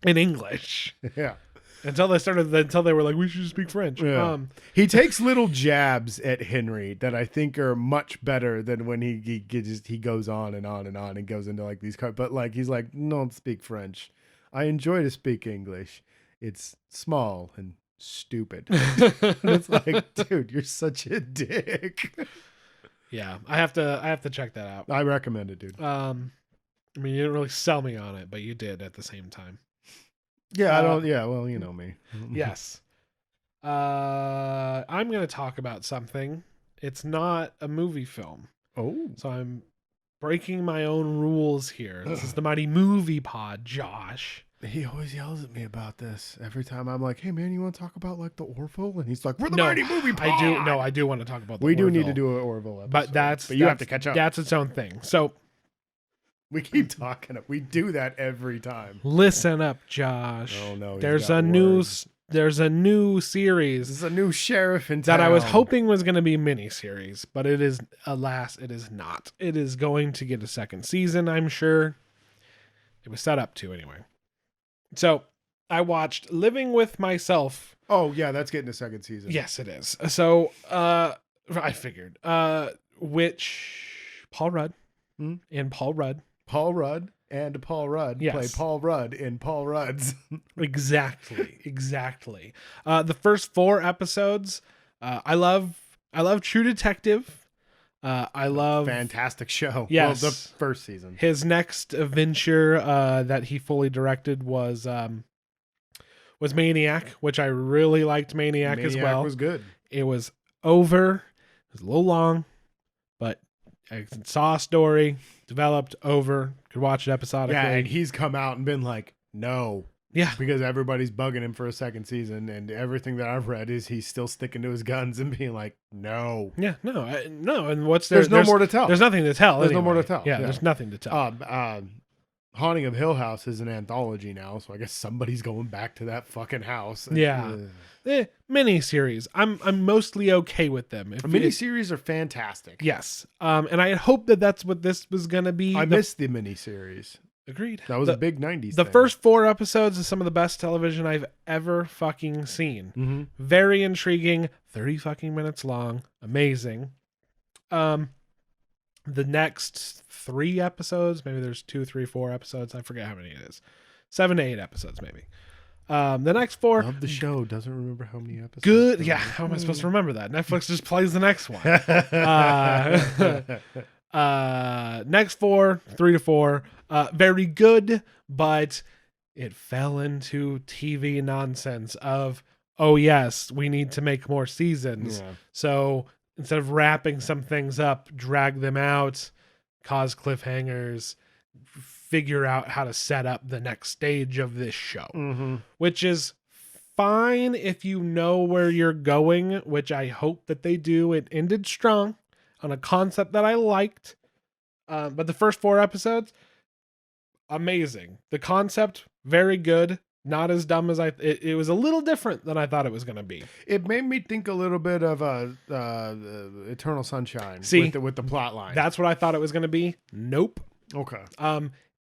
In English. Yeah. Until they were like, we should speak French. Yeah. He takes little jabs at Henry that I think are much better than when he goes on and on and on and goes into like these cards. But like, he's like, don't speak French. I enjoy to speak English. It's small and stupid. And it's like, dude, you're such a dick. Yeah. I have to check that out. I recommend it, dude. I mean, you didn't really sell me on it, but you did at the same time. Yeah, I don't. Yeah, well, you know me. Yes. I'm going to talk about something. It's not a movie film. Oh. So I'm breaking my own rules here. This is the Mighty Movie Pod, Josh. He always yells at me about this every time. I'm like, "Hey, man, you want to talk about like the Orville?" And he's like, "We're the Mighty Movie Pod." I do want to talk about. We do need to do an Orville episode, but you have to catch up. That's its own thing. So. We keep talking. We do that every time. Listen up, Josh. Oh no! There's a new series. This is a new sheriff in town that I was hoping was going to be a miniseries, but it is, alas, it is not. It is going to get a second season, I'm sure. It was set up to anyway. So I watched Living with Myself. Oh yeah, that's getting a second season. Yes, it is. So I figured which Paul Rudd and Paul Rudd. Paul Rudd and Paul Rudd play Paul Rudd in Paul Rudd's. Exactly. The first 4 episodes, I love True Detective. I love fantastic show. Yes, well, the first season. His next venture that he fully directed was Maniac, which I really liked. Maniac as well. Maniac was good. It was over. It was a little long, but I saw a story, developed, over, could watch it episodically. Yeah, and he's come out and been like, no. Yeah. Because everybody's bugging him for a second season, and everything that I've read is he's still sticking to his guns and being like, no. Yeah, no. And there's no more to tell. There's nothing to tell. There's no more to tell. Yeah, there's nothing to tell. Haunting of Hill House is an anthology now, so I guess somebody's going back to that fucking house. Yeah. Mini-series. I'm mostly okay with them. Mini-series are fantastic. Yes. And I had hoped that that's what this was going to be. I missed the mini-series. Agreed. That was a big 90s The thing. first 4 episodes is some of the best television I've ever fucking seen. Mm-hmm. Very intriguing. 30 fucking minutes long. Amazing. The next 3 episodes, maybe there's 2, 3, 4 episodes. I forget how many it is. 7 to 8 episodes, maybe. The next 4. Love the show. Doesn't remember how many episodes. Good. Yeah. How am I supposed to remember that? Netflix just plays the next one. Next 4, 3 to 4. Very good, but it fell into TV nonsense of, oh yes, we need to make more seasons. Yeah. So instead of wrapping some things up, drag them out, cause cliffhangers, figure out how to set up the next stage of this show, which is fine if you know where you're going, which I hope that they do. It ended strong on a concept that I liked. But the first 4 episodes, amazing. The concept, very good. Not as dumb as it was a little different than I thought it was going to be. It made me think a little bit of Eternal Sunshine. See, with the plot line. That's what I thought it was going to be. Nope. Okay.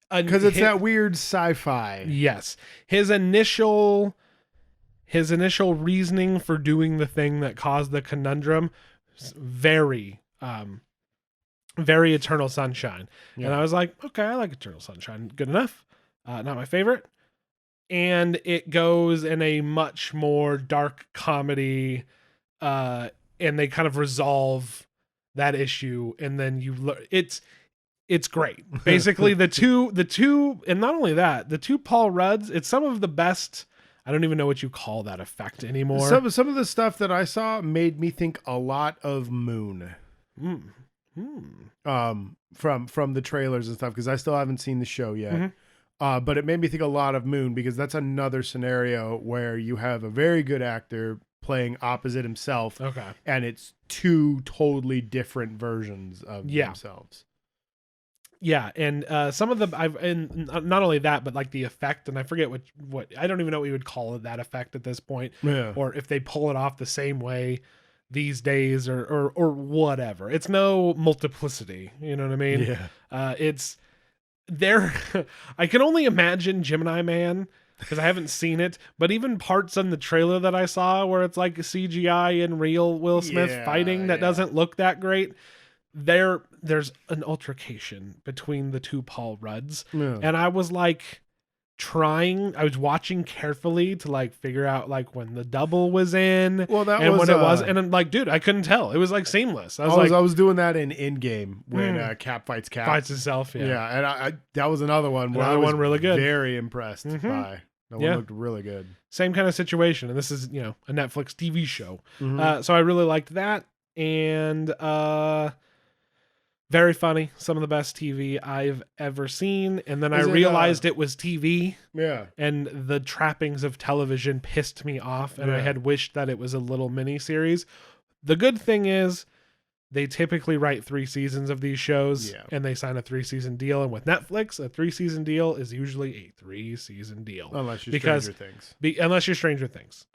Because it's that weird sci-fi. Yes. His initial reasoning for doing the thing that caused the conundrum, very Eternal Sunshine. Yeah. And I was like, okay, I like Eternal Sunshine. Good enough. Not my favorite. And it goes in a much more dark comedy, and they kind of resolve that issue. And then it's great. Basically the two, and not only that, the 2 Paul Rudds, it's some of the best. I don't even know what you call that effect anymore. Some of the stuff that I saw made me think a lot of Moon. From the trailers and stuff, because I still haven't seen the show yet. But it made me think a lot of Moon, because that's another scenario where you have a very good actor playing opposite himself. Okay. And it's two totally different versions of themselves. Yeah, and some of and not only that, but like the effect, and I forget what I don't even know what you would call it, that effect at this point, or if they pull it off the same way these days, or whatever. It's no multiplicity, you know what I mean? Yeah. It's there. I can only imagine Gemini Man, because I haven't seen it, but even parts in the trailer that I saw where it's like CGI and real Will Smith fighting that doesn't look that great. There's an altercation between the two Paul Rudds, and I was like I was watching carefully to like figure out like when the double was in, when it was, and I'm like, dude, I couldn't tell. It was like seamless. I was doing that in Endgame when Cap fights himself. Yeah, and I that was another one where I was really good. Very impressed by. That one looked really good. Same kind of situation, and this is a Netflix TV show, so I really liked that, and very funny. Some of the best TV I've ever seen. And then I realized it was TV. Yeah. And the trappings of television pissed me off. And I had wished that it was a little mini series. The good thing is they typically write 3 seasons of these shows. Yeah. And they sign a 3-season deal. And with Netflix, a 3-season deal is usually a 3-season deal. Unless you're Stranger Things. Unless you're Stranger Things.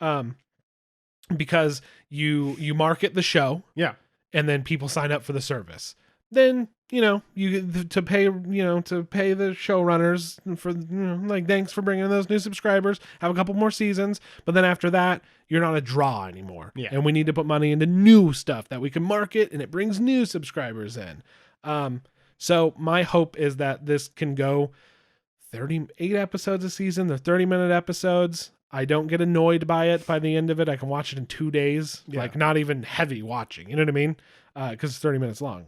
Because you market the show. Yeah. And then people sign up for the service. Then you to pay the showrunners for like, thanks for bringing in those new subscribers, have a couple more seasons, but then after that you're not a draw anymore. Yeah. And we need to put money into new stuff that we can market, and it brings new subscribers in. So my hope is that this can go 38 episodes a season. They're 30-minute episodes. I don't get annoyed by it. By the end of it, I can watch it in 2 days. Yeah. Like, not even heavy watching. You know what I mean? Because it's 30 minutes long.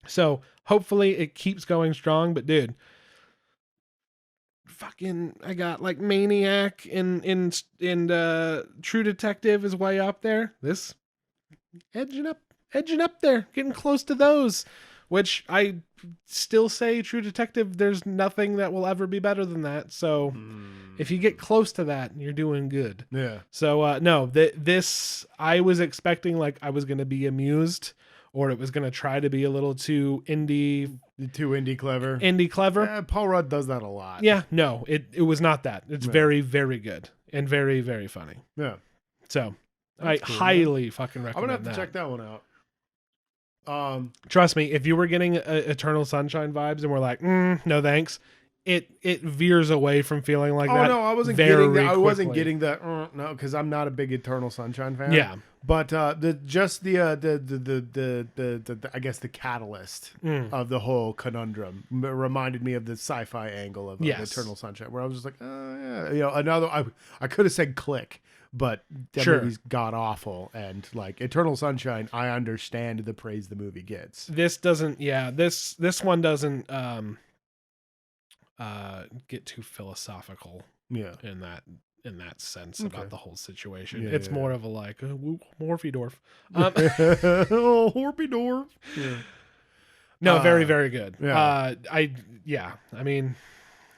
So hopefully it keeps going strong. But dude, I got like Maniac and True Detective is way up there. This edging up there, getting close to those. Which I still say, True Detective, there's nothing that will ever be better than that. So if you get close to that, you're doing good. Yeah. So no, this I was expecting like I was going to be amused, or it was going to try to be a little too indie clever. Yeah, Paul Rudd does that a lot. Yeah, no, it was not that. It's very, very good and very, very funny. Yeah. So that's cool, highly fucking recommend. I'm gonna have to check that one out. Trust me, if you were getting Eternal Sunshine vibes and we're like, no thanks, it veers away from feeling like that. Oh no, I wasn't getting that. I wasn't getting that. No, because I'm not a big Eternal Sunshine fan. Yeah, but I guess the catalyst of the whole conundrum reminded me of the sci-fi angle of Eternal Sunshine, where I was just like, oh yeah, I could have said Click. But that movie's god awful, and like Eternal Sunshine, I understand the praise the movie gets. This doesn't, this one doesn't get too philosophical. Yeah, in that sense about the whole situation. Yeah, it's more of a like Morphy-Dorf. Oh, Horpy-Dorf. Yeah. No, very, very good. Yeah. I mean,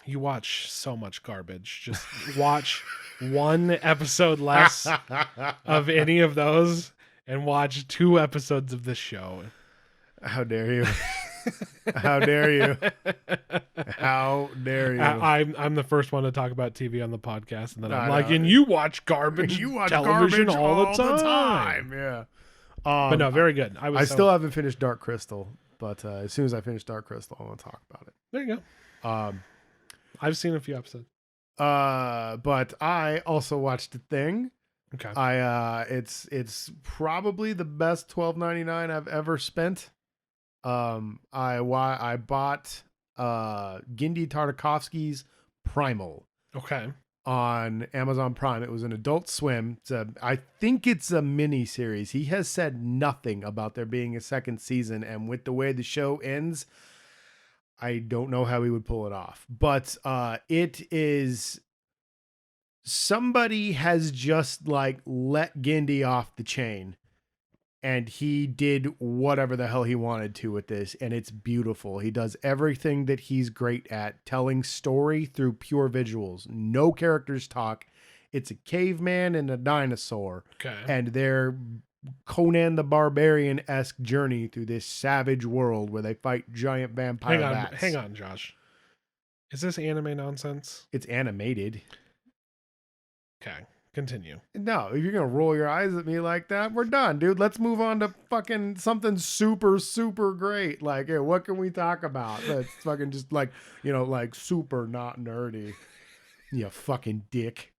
you watch so much garbage. Just watch one episode less of any of those and watch 2 episodes of this show. How dare you? How dare you? How dare you? I'm the first one to talk about TV on the podcast, and then I'm like, and you watch garbage. You watch television garbage all the time. Yeah. But no, very good. I still haven't finished Dark Crystal, but as soon as I finish Dark Crystal, I want to talk about it. There you go. I've seen a few episodes. But I also watched The Thing. Okay. It's probably the best $12.99 I've ever spent. I bought Genndy Tartakovsky's Primal. Okay. On Amazon Prime. It was an Adult Swim. I think it's a mini series. He has said nothing about there being a second season, and with the way the show ends, I don't know how he would pull it off. But it is, somebody has just like let Genndy off the chain and he did whatever the hell he wanted to with this, and it's beautiful. He does everything that he's great at, telling story through pure visuals. No characters talk. It's a caveman and a dinosaur, and they're Conan the Barbarian-esque journey through this savage world where they fight giant vampire bats. Hang on, Josh. Is this anime nonsense? It's animated. Okay, continue. No, if you're gonna roll your eyes at me like that, we're done, dude. Let's move on to fucking something super, super great. Like, hey, what can we talk about? That's fucking just like, like super not nerdy. You fucking dick.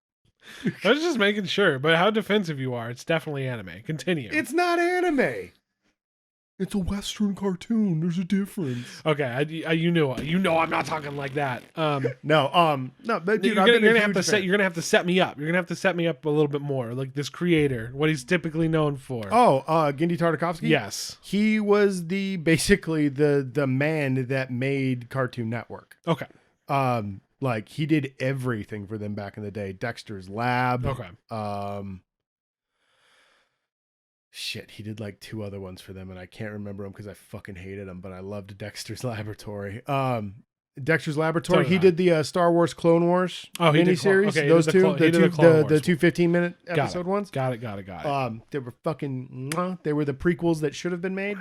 I was just making sure, but how defensive you are. It's definitely anime. Continue. It's not anime. It's a Western cartoon. There's a difference. Okay, you know I'm not talking like that. No, but dude, you're gonna have to set me up. You're gonna have to set me up a little bit more, like this creator, what he's typically known for. Oh, Genndy Tartakovsky? Yes. He was basically the man that made Cartoon Network. Okay. Like he did everything for them back in the day. Dexter's Lab. Okay. Shit, he did like 2 other ones for them, and I can't remember them because I fucking hated them. But I loved Dexter's Laboratory. Dexter's Laboratory. He did the Star Wars Clone Wars miniseries. Okay, those two, the 2 15-minute episode ones. Got it. They were fucking. They were the prequels that should have been made.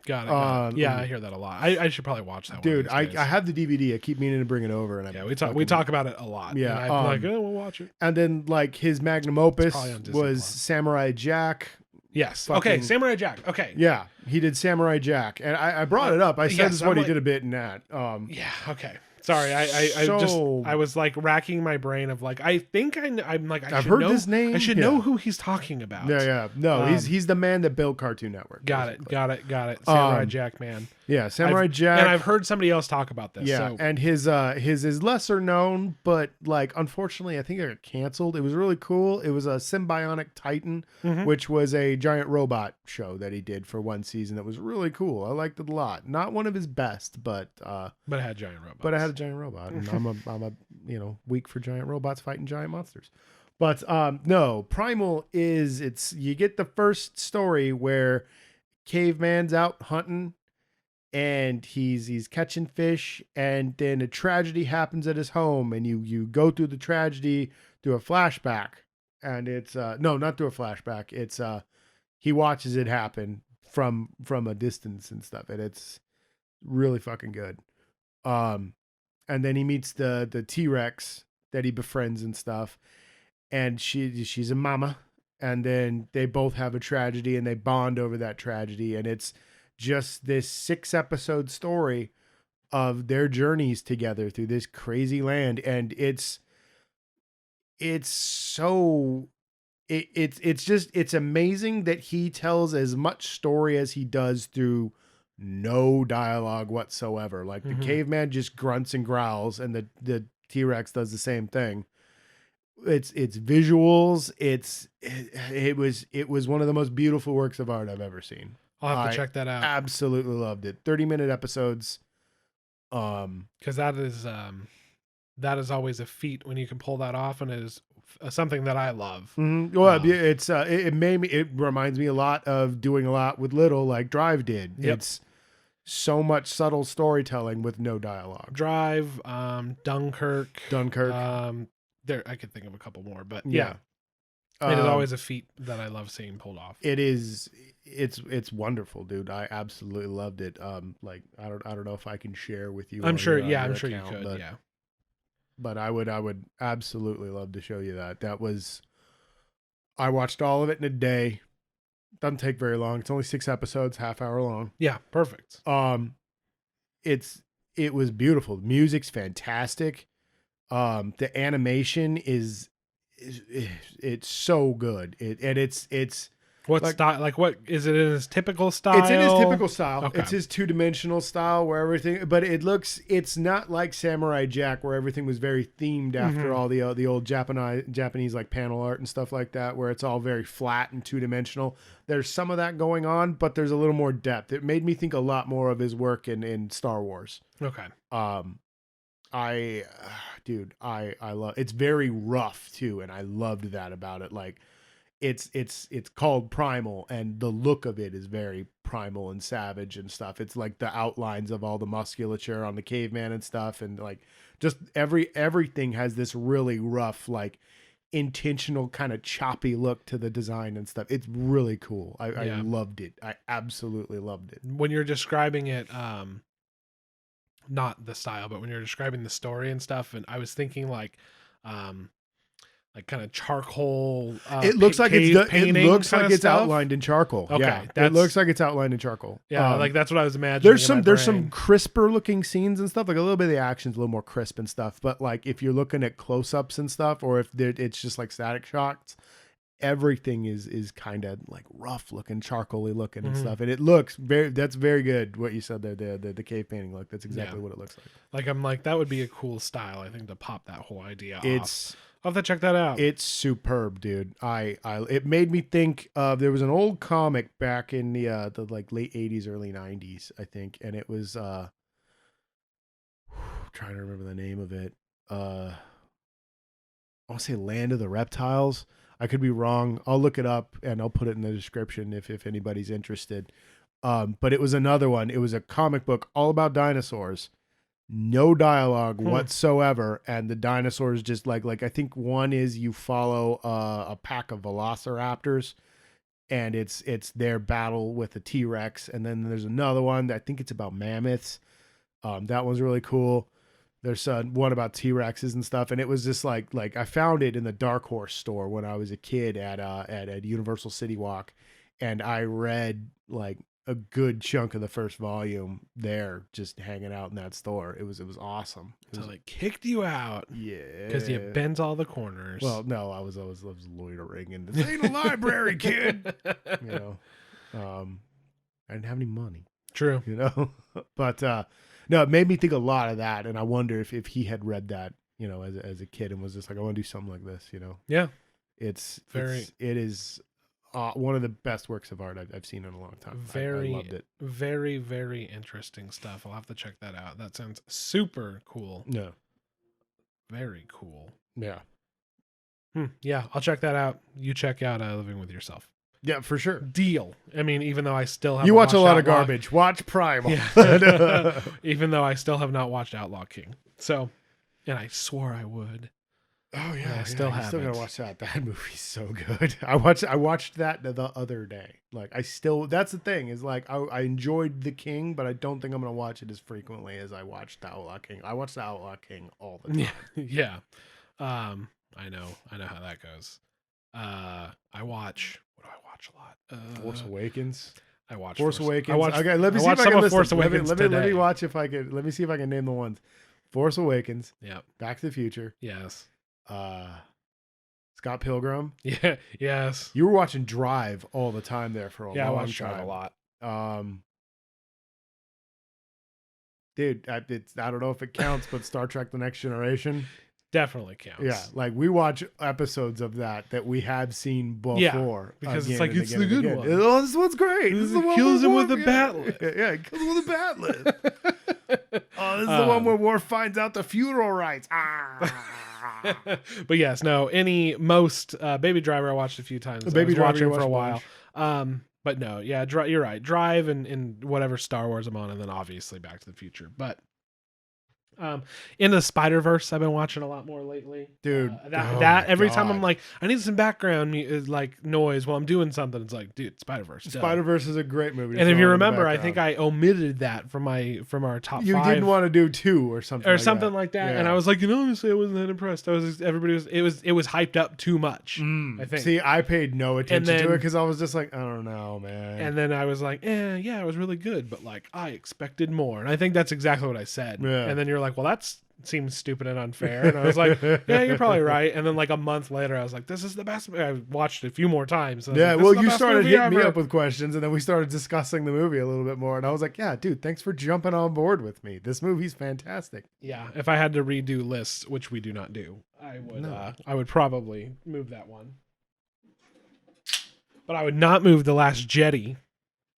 Got it. Yeah, I hear that a lot. I should probably watch that dude, one. Dude, I have the DVD. I keep meaning to bring it over. And we talk about it a lot. Yeah. And I'm like, we'll watch it. And then like his magnum opus was Samurai Jack. Yes. Okay, Samurai Jack. Okay. Yeah, he did Samurai Jack. And I brought it up. I said this is what he did a bit in that. Yeah, okay. Sorry, I was like racking my brain of like I think I'm like I've heard this name. I should know who he's talking about. Yeah. No, he's the man that built Cartoon Network. Got it. Samurai Jack, man. Yeah, Samurai Jack. And I've heard somebody else talk about this. Yeah, and his is lesser known, but like unfortunately, I think it got canceled. It was really cool. It was a Symbionic Titan, which was a giant robot show that he did for 1 season. That was really cool. I liked it a lot. Not one of his best, but it had giant robots. But I had a giant robot, and I'm a weak for giant robots fighting giant monsters. But no, Primal is you get the first story where caveman's out hunting. And he's catching fish, and then a tragedy happens at his home, and you go through the tragedy through a flashback, and it's no, not through a flashback. It's he watches it happen from a distance and stuff, and it's really fucking good. And then he meets the T-Rex that he befriends and stuff, and she's a mama, and then they both have a tragedy, and they bond over that tragedy, and it's just this 6-episode story of their journeys together through this crazy land. And it's amazing that he tells as much story as he does through no dialogue whatsoever. Like the caveman just grunts and growls, and the T-Rex does the same thing. It's visuals. It was one of the most beautiful works of art I've ever seen. I'll have to check that out. Absolutely loved it. 30-minute episodes. Because that is always a feat when you can pull that off, and it is something that I love. Mm-hmm. Well, it reminds me a lot of Doing a Lot with Little, like Drive did. Yep. It's so much subtle storytelling with no dialogue. Drive, Dunkirk. There, I could think of a couple more, but yeah. It is always a feat that I love seeing pulled off. It is. It's wonderful, dude. I absolutely loved it. Like I don't know if I can share with you. I'm sure you could. But I would absolutely love to show you that. I watched all of it in a day. Doesn't take very long. It's only 6 episodes, half-hour long. Yeah, perfect. It was beautiful. The music's fantastic. The animation is it's so good. It's what style? Like what is it in his typical style? It's in his typical style. Okay. It's his 2-dimensional style where everything, but it's not like Samurai Jack where everything was very themed after all the old Japanese like panel art and stuff like that, where it's all very flat and 2-dimensional. There's some of that going on, but there's a little more depth. It made me think a lot more of his work in Star Wars. Okay. I love, it's very rough too. And I loved that about it. Like it's called Primal, and the look of it is very primal and savage and stuff. It's like the outlines of all the musculature on the caveman and stuff, and like just everything has this really rough, like intentional kind of choppy look to the design and stuff. It's really cool. I loved it. I absolutely loved it. When you're describing it, not the style, but when you're describing the story and stuff, and I was thinking like kind of charcoal. It looks like it's stuff. outlined in charcoal. Okay, yeah, it looks like it's outlined in charcoal. Yeah, like that's what I was imagining. There's some crisper looking scenes and stuff. Like a little bit of the action's a little more crisp and stuff. But like if you're looking at close ups and stuff, or if it's just like static shots, everything is kind of like rough looking, charcoaly looking and stuff. And it looks that's very good. What you said there, the cave painting look. That's exactly what it looks like. Like I'm like that would be a cool style. I think to pop that whole idea off. I'll have to check that out. It's superb, dude. It made me think of, there was an old comic back in the like late 80s, early 90s, I think, and it was trying to remember the name of it. I want to say Land of the Reptiles. I could be wrong. I'll look it up and I'll put it in the description if anybody's interested. But it was another one. It was a comic book all about dinosaurs. No dialogue whatsoever, and the dinosaurs just like I think one is you follow a pack of velociraptors, and it's their battle with the T-Rex, and then there's another one that I think it's about mammoths. That one's really cool. There's one about T-Rexes and stuff, and it was just like I found it in the Dark Horse store when I was a kid at Universal City Walk, and I read like a good chunk of the first volume there, just hanging out in that store. It was awesome. So like kicked you out, because you bent all the corners. Well, no, I was loitering, and this ain't a library, kid. You know, I didn't have any money. True, you know, but no, it made me think a lot of that, and I wonder if he had read that, you know, as a kid and was just like, I want to do something like this, you know. Yeah, it is. One of the best works of art I've seen in a long time. I loved it. Very, very interesting stuff. I'll have to check that out. That sounds super cool. Yeah. Very cool. Yeah. Yeah, I'll check that out. You check out Living With Yourself. Yeah, for sure. Deal. I mean, even though I still have You watch a lot of garbage. Watch Primal. Yeah. Even though I still have not watched Outlaw King. So, and I swore I would. Oh yeah, I still haven't. Still gotta watch that. That movie's so good. I watched that the other day. Like that's the thing is like I enjoyed The King, but I don't think I'm gonna watch it as frequently as I watched The Outlaw King. I watch The Outlaw King all the time. Yeah. I know how that goes. What do I watch a lot? Force Awakens. I watched Force Awakens. Okay, let me see if I can Force Awakens let me watch if I can. Let me see if I can name the ones. Force Awakens. Yeah. Back to the Future. Yes. Scott Pilgrim. Yeah. Yes. You were watching Drive all the time there for a long time. Yeah, I watched Drive a lot. Dude, I don't know if it counts, but Star Trek: The Next Generation definitely counts. Yeah, like we watch episodes of that we have seen before. Yeah, because it's like it's the good one. Oh, this one's great. This is the one kills him with a batlet. Yeah, it kills him with a batlet. Oh, this is the one where Worf finds out the funeral rites. But yes, no. Most Baby Driver I watched a few times. Baby Driver for a while. But no, yeah, you're right. Drive and whatever Star Wars I'm on, and then obviously Back to the Future. But in the Spider-Verse, I've been watching a lot more lately, dude. Every time I'm like, I need some background like noise while I'm doing something. It's like, dude, Spider-Verse. Spider-Verse is a great movie. And if you remember, I think I omitted that from our top 5. You didn't want to do 2 or something, like that. Yeah. And I was like, honestly, I wasn't that impressed. It was hyped up too much. I think. See, I paid no attention to it because I was just like, I don't know, man. And then I was like, yeah, it was really good, but like I expected more. And I think that's exactly what I said. Yeah. And then you're like, well, that seems stupid and unfair. And I was like, yeah, you're probably right. And then like a month later, I was like, this is the best. I watched it a few more times. Yeah, well, you started hitting me up with questions, and then we started discussing the movie a little bit more. And I was like, yeah, dude, thanks for jumping on board with me. This movie's fantastic. Yeah, if I had to redo lists, which we do not do, I would probably move that one. But I would not move The Last Jedi.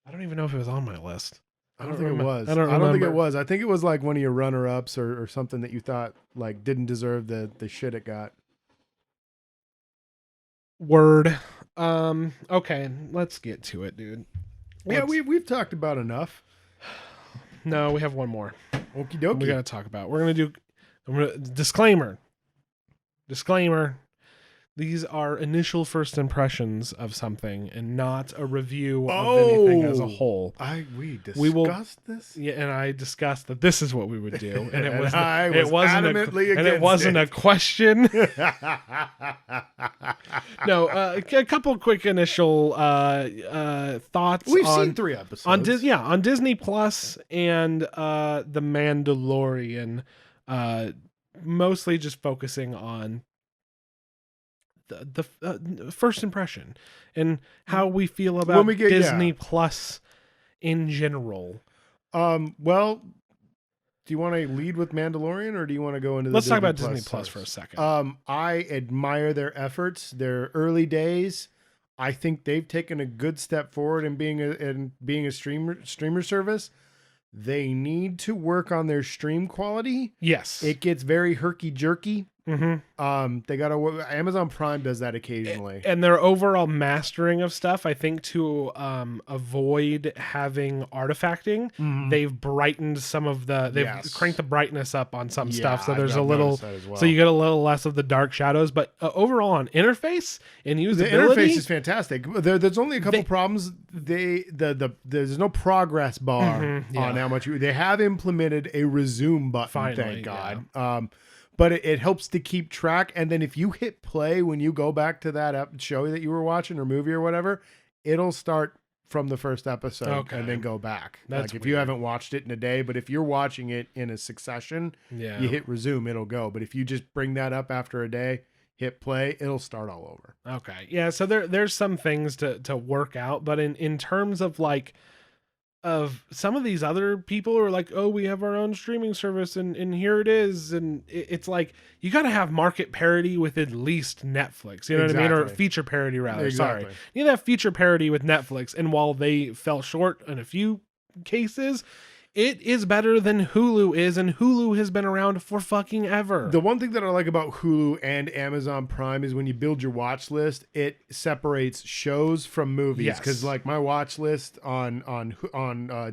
I don't even know if it was on my list. I don't think it was. I don't think it was. I think it was like one of your runner-ups or something that you thought like didn't deserve the shit it got. Word. Okay, let's get to it, dude. Yeah, we've talked about enough. No, we have one more. Okie dokie. We got to talk about. We're gonna do. Disclaimer. These are initial first impressions of something, and not a review of anything as a whole. We discussed this. Yeah, and I discussed that this is what we would do, and it was adamantly and it wasn't a question. No, a couple quick initial thoughts. We've seen 3 episodes on Disney Plus and The Mandalorian, mostly just focusing on the first impression and how we feel about Disney Plus in general. Well, do you want to lead with Mandalorian, or do you want to go into Let's talk about Disney Plus for a second. I admire their efforts, their early days. I think they've taken a good step forward in being a streamer service. They need to work on their stream quality. Yes. It gets very herky-jerky. Mm-hmm. They got Amazon Prime does that occasionally, and their overall mastering of stuff, I think, to avoid having artifacting, they've brightened some of they've cranked the brightness up on some stuff, so there's a little, so you get a little less of the dark shadows. But overall, on interface and usability, the interface is fantastic. There's only a couple problems. There's no progress bar on how much they have implemented a resume button. Finally, thank God. Yeah. But it helps to keep track. And then if you hit play when you go back to that show that you were watching or movie or whatever, it'll start from the first episode and then go back. That's like if you haven't watched it in a day, but if you're watching it in a succession, you hit resume, it'll go. But if you just bring that up after a day, hit play, it'll start all over. Okay. Yeah. So there's some things to work out, but in terms of like, of some of these other people who are like, oh, we have our own streaming service and here it is. And it's like, you got to have market parity with at least Netflix, you know what I mean? Or feature parity rather. Sorry. You have feature parity with Netflix. And while they fell short in a few cases, it is better than Hulu is, and Hulu has been around for fucking ever. The one thing that I like about Hulu and Amazon Prime is when you build your watch list, it separates shows from movies. Because like my watch list on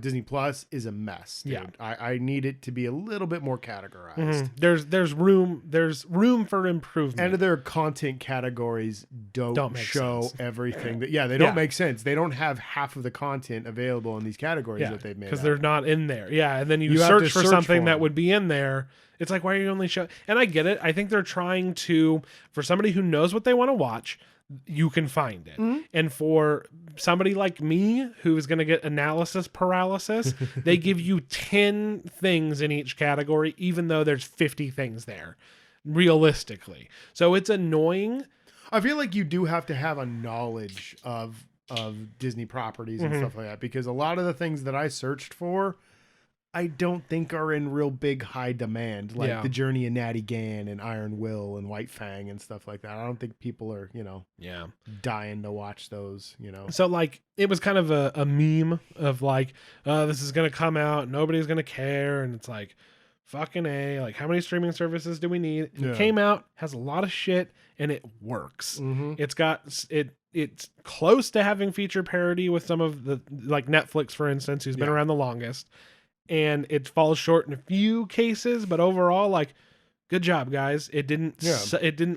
Disney Plus is a mess. Dude. Yeah, I need it to be a little bit more categorized. There's room for improvement. And their content categories don't show sense. Everything that they don't make sense. They don't have half of the content available in these categories that they've made because they're not in there. Yeah, and then you search for something that would be in there. It's like, why are you only showing? And I get it. I think they're trying to, for somebody who knows what they want to watch, you can find it. And for somebody like me who is going to get analysis paralysis, they give you 10 things in each category, even though there's 50 things there, realistically. So it's annoying. I feel like you do have to have a knowledge of Disney properties and stuff like that, because a lot of the things that I searched for, I don't think are in real big high demand, like The Journey of Natty Gann and Iron Will and White Fang and stuff like that. I don't think people are, dying to watch those, So like it was kind of a meme of like, this is going to come out, nobody's going to care. And it's like, fucking A, like how many streaming services do we need? It came out, has a lot of shit, and it works. It's got it's close to having feature parity with some of the, like Netflix, for instance, who's been around the longest, and it falls short in a few cases, but overall, like, good job, guys. It didn't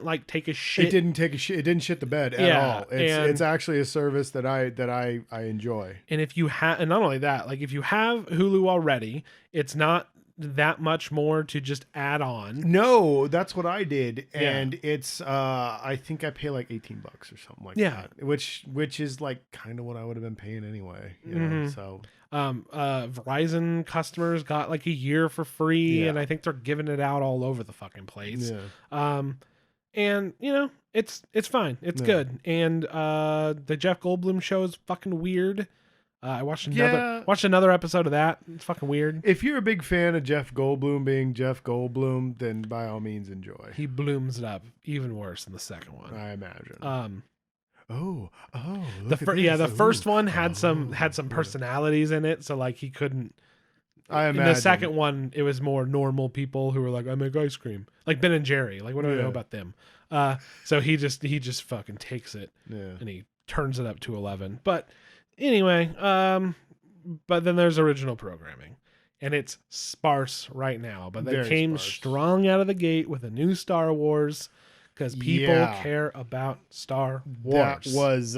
like take a shit. It didn't take a shit. It didn't shit the bed at all. It's actually a service that I enjoy. And if you have, and not only that, like if you have Hulu already, it's not that much more to just add on. No, that's what I did, and it's I think I pay like $18 or something like that, which is like kind of what I would have been paying anyway. You know? So Verizon customers got like a year for free, and I think they're giving it out all over the fucking place. And it's fine, it's good. And the Jeff Goldblum show is fucking weird. I watched another episode of that. It's fucking weird. If you're a big fan of Jeff Goldblum being Jeff Goldblum, then by all means enjoy. He blooms it up even worse than the second one, I imagine. The first one had some personalities in it, so like he couldn't. I imagine. In the second one, it was more normal people who were like, I make ice cream, like Ben and Jerry. Like, what do I know about them? So he just fucking takes it, and he turns it up to 11. But anyway, but then there's original programming, and it's sparse right now. But they Very came sparse. strong out of the gate with a new Star Wars because people care about Star Wars. That was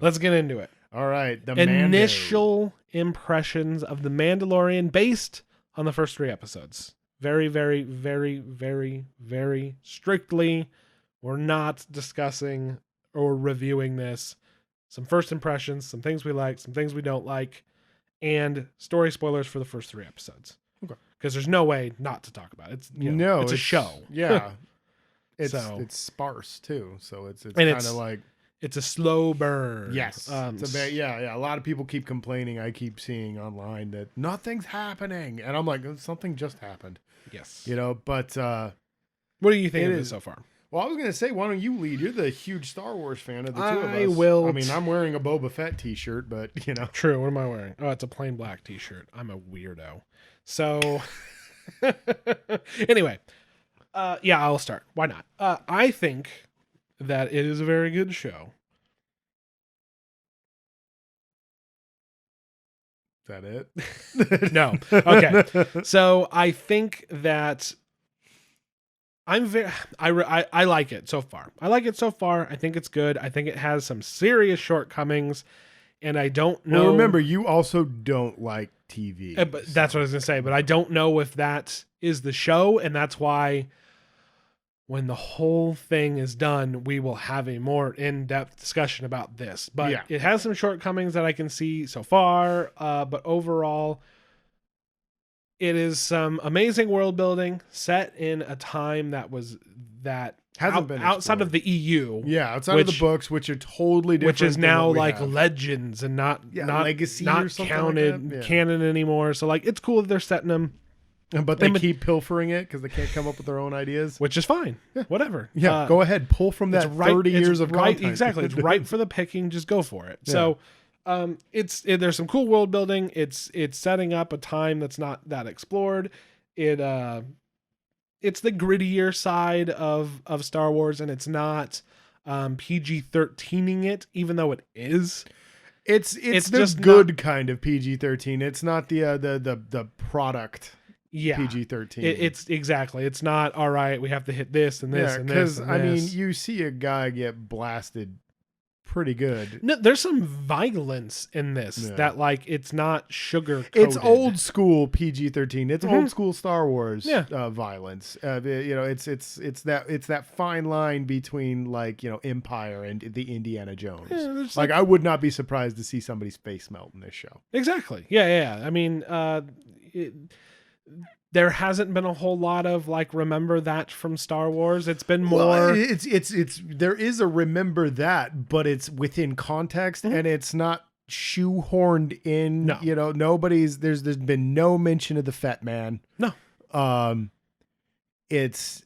Let's get into it. all right. The Initial impressions of The Mandalorian based on the first 3 episodes. Very, very, very, very, very strictly, we're not discussing or reviewing this. Some first impressions, some things we like, some things we don't like, and story spoilers for the first 3 episodes. Okay. Because there's no way not to talk about it. It's a show. Yeah. It's sparse too, so it's kind of like it's a slow burn. Yes. A lot of people keep complaining. I keep seeing online that nothing's happening, and I'm like, something just happened. Yes. But what do you think of it so far? Well, I was gonna say, why don't you lead? You're the huge Star Wars fan of the two of us. I will. I mean, I'm wearing a Boba Fett T-shirt, but True. What am I wearing? Oh, it's a plain black T-shirt. I'm a weirdo. So, anyway, I'll start. Why not? I think that it is a very good show. Is that it? No. Okay. So I think that I like it so far. I think it's good. I think it has some serious shortcomings, and I don't know. Well, remember, you also don't like TV. But that's what I was gonna say. But I don't know if that is the show, and that's why when the whole thing is done, we will have a more in-depth discussion about this. But it has some shortcomings that I can see so far. But overall, it is some amazing world building set in a time that hasn't been outside of the EU. Yeah, outside of the books, which are totally different. Which is now like legends and not legacy not or something counted like canon anymore. So like it's cool that they're setting them. But they keep pilfering it because they can't come up with their own ideas. Which is fine. Yeah. Whatever. Yeah, go ahead. Pull from that 30 years of content. Exactly. It's ripe for the picking. Just go for it. Yeah. So there's some cool world building. It's setting up a time that's not that explored. It's the grittier side of Star Wars, and it's not PG-13ing it, even though it is. It's the just good kind of PG-13. It's not the product. Yeah, PG-13. It's exactly. It's not all right. We have to hit this and this and this. Because I mean, you see a guy get blasted pretty good. No, there's some violence in this that like it's not sugar. It's old school PG-13. It's old school Star Wars violence. It's that fine line between like Empire and the Indiana Jones. Yeah, like I would not be surprised to see somebody's face melt in this show. Exactly. Yeah. I mean, there hasn't been a whole lot of like remember that from Star Wars. It's been more. Well, it's there is a remember that, but it's within context and it's not shoehorned in. No. Nobody's there's been no mention of the Fett Man. No. It's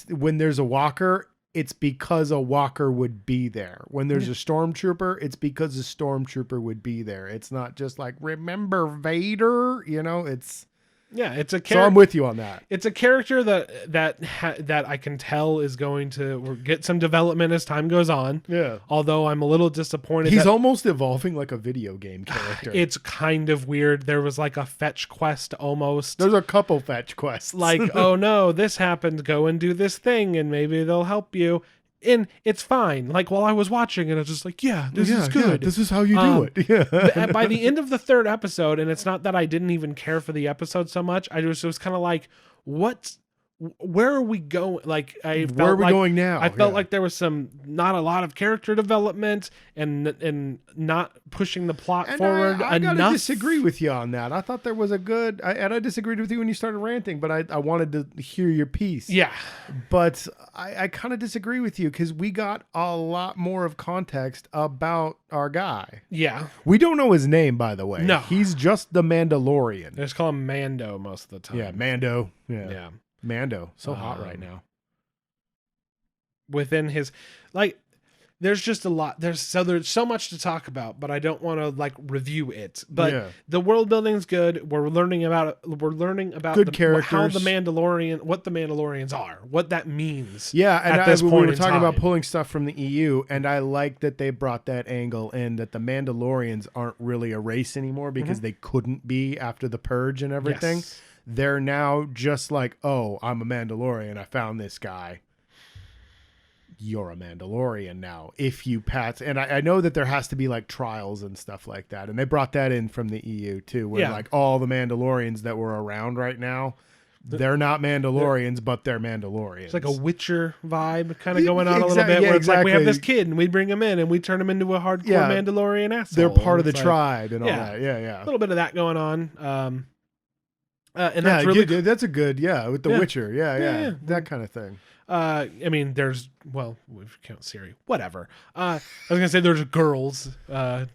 when there's a walker, it's because a walker would be there. When there's a stormtrooper, it's because a stormtrooper would be there. It's not just like remember Vader. It's. Yeah, it's a character. So I'm with you on that. It's a character that I can tell is going to get some development as time goes on. Yeah. Although I'm a little disappointed. He's almost evolving like a video game character. It's kind of weird. There was like a fetch quest almost. There's a couple fetch quests. Like, oh no, this happened. Go and do this thing and maybe they'll help you. And it's fine. Like while I was watching it, I was just like, this is good. This is how you do it. Yeah. By the end of the 3rd episode, and it's not that I didn't even care for the episode so much. I was kind of like, where are we going? Like where are we going now? I felt like there was not a lot of character development and not pushing the plot forward I enough. gotta disagree with you on that. I thought there was a good, and I disagreed with you when you started ranting, but I wanted to hear your piece. Yeah. But I kind of disagree with you because we got a lot more of context about our guy. Yeah. We don't know his name, by the way. No. He's just the Mandalorian. They just call him Mando most of the time. Yeah, Mando. Yeah. Mando. So hot right now. Within his, like, there's just a lot. There's so much to talk about, but I don't want to like review it. But the world building's good. We're learning about good how characters, what the Mandalorians are, what that means. Yeah, and at this point we were in talking time. about pulling stuff from the EU, and I like that they brought that angle in, that the Mandalorians aren't really a race anymore because they couldn't be after the purge and everything. Yes. They're now just like, oh, I'm a Mandalorian. I found this guy. You're a Mandalorian now. If you pass, and I know that there has to be like trials and stuff like that, and they brought that in from the EU too, where like all the Mandalorians that were around right now, they're not Mandalorians, but they're Mandalorians. It's like a Witcher vibe kind of going on a little bit, where it's like we have this kid and we bring him in and we turn him into a hardcore Mandalorian asshole. They're part of the tribe and all that. Yeah. A little bit of that going on. And that's that's a good, with the Witcher. Yeah. That kind of thing. I mean, we count Siri. Whatever. I was gonna say there's girls.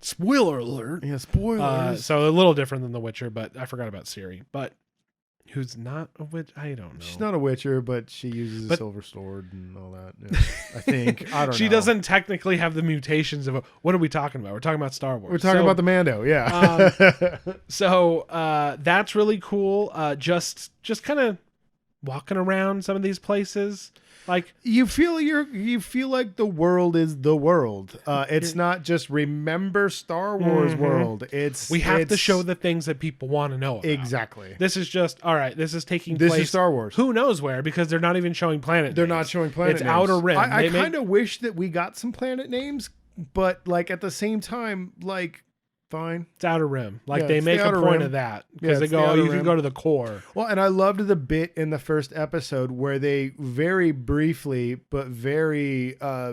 Spoiler alert. Yeah, spoilers. So a little different than The Witcher, but I forgot about Siri. But who's not a witch? I don't know. She's not a Witcher, but she uses a silver sword and all that. Yeah, I think. I don't know. She doesn't technically have the mutations of what are we talking about? We're talking about Star Wars. We're talking about the Mando. Yeah. So that's really cool. Just kind of walking around some of these places. Like you feel like the world is the world. It's not just remember Star Wars world. We have to show the things that people want to know about. Exactly. This is just all right. This is taking place. This is Star Wars. Who knows where? Because they're not even showing planet. They're not showing planet. It's names. Outer Rim. I kind of wish that we got some planet names, but like at the same time, like. Fine. It's Outer Rim. Like they make a point of that because they go, you can go to the core. Well, and I loved the bit in the first episode where they very briefly, but very, I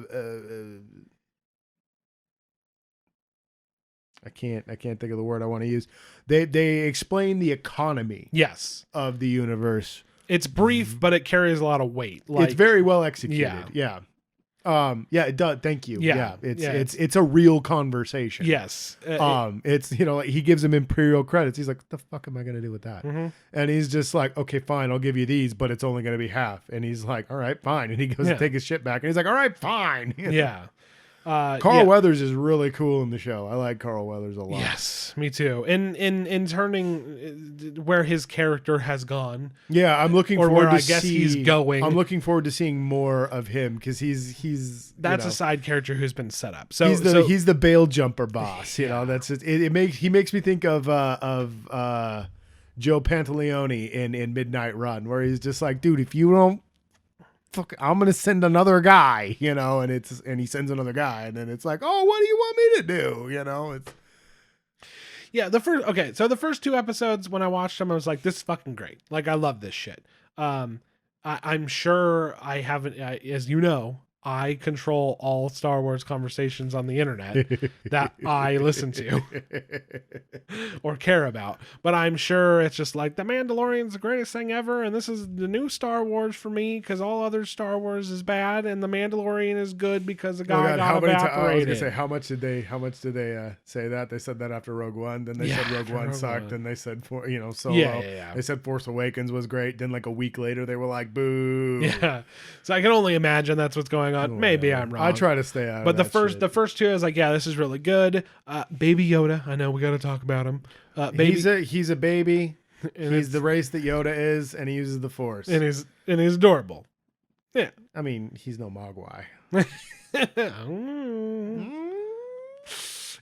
can't think of the word I want to use. They explain the economy. Yes. Of the universe. It's brief, but it carries a lot of weight. Like, it's very well executed. Yeah. It does. Thank you. Yeah. It's a real conversation. Yes. It's, like he gives him Imperial credits. He's like, what the fuck am I going to do with that? Mm-hmm. And he's just like, okay, fine. I'll give you these, but it's only going to be half. And he's like, all right, fine. And he goes to take his shit back. And he's like, all right, fine. Yeah. Carl Weathers is really cool in the show. I like Carl Weathers a lot. Yes, me too. In turning where his character has gone. Yeah, I'm looking forward to I guess he's going. I'm looking forward to seeing more of him because he's that's a side character who's been set up. So he's the bail jumper boss. You know, that's it. He makes me think of Joe Pantaleone in Midnight Run, where he's just like, dude, if you don't. Fuck, I'm gonna send another guy, and he sends another guy, and then it's like, oh, what do you want me to do? It's so the first two episodes when I watched them, I was like, this is fucking great. Like, I love this shit. I'm sure I haven't, as you know, I control all Star Wars conversations on the internet that I listen to or care about. But I'm sure it's just like, The Mandalorian's the greatest thing ever, and this is the new Star Wars for me because all other Star Wars is bad, and The Mandalorian is good because the guy got evaporated. I was gonna say, how much did they say that? They said that after Rogue One. Then they said Rogue One sucked. Then they said Solo. Yeah. They said Force Awakens was great. Then like a week later, they were like, boo. Yeah. So I can only imagine that's what's going on. Maybe I'm wrong. I try to stay out. But the first two, I was like, yeah, this is really good. Baby Yoda, I know we got to talk about him. He's a baby. He's the race that Yoda is, and he uses the Force. And he's adorable. Yeah, I mean, he's no Mogwai.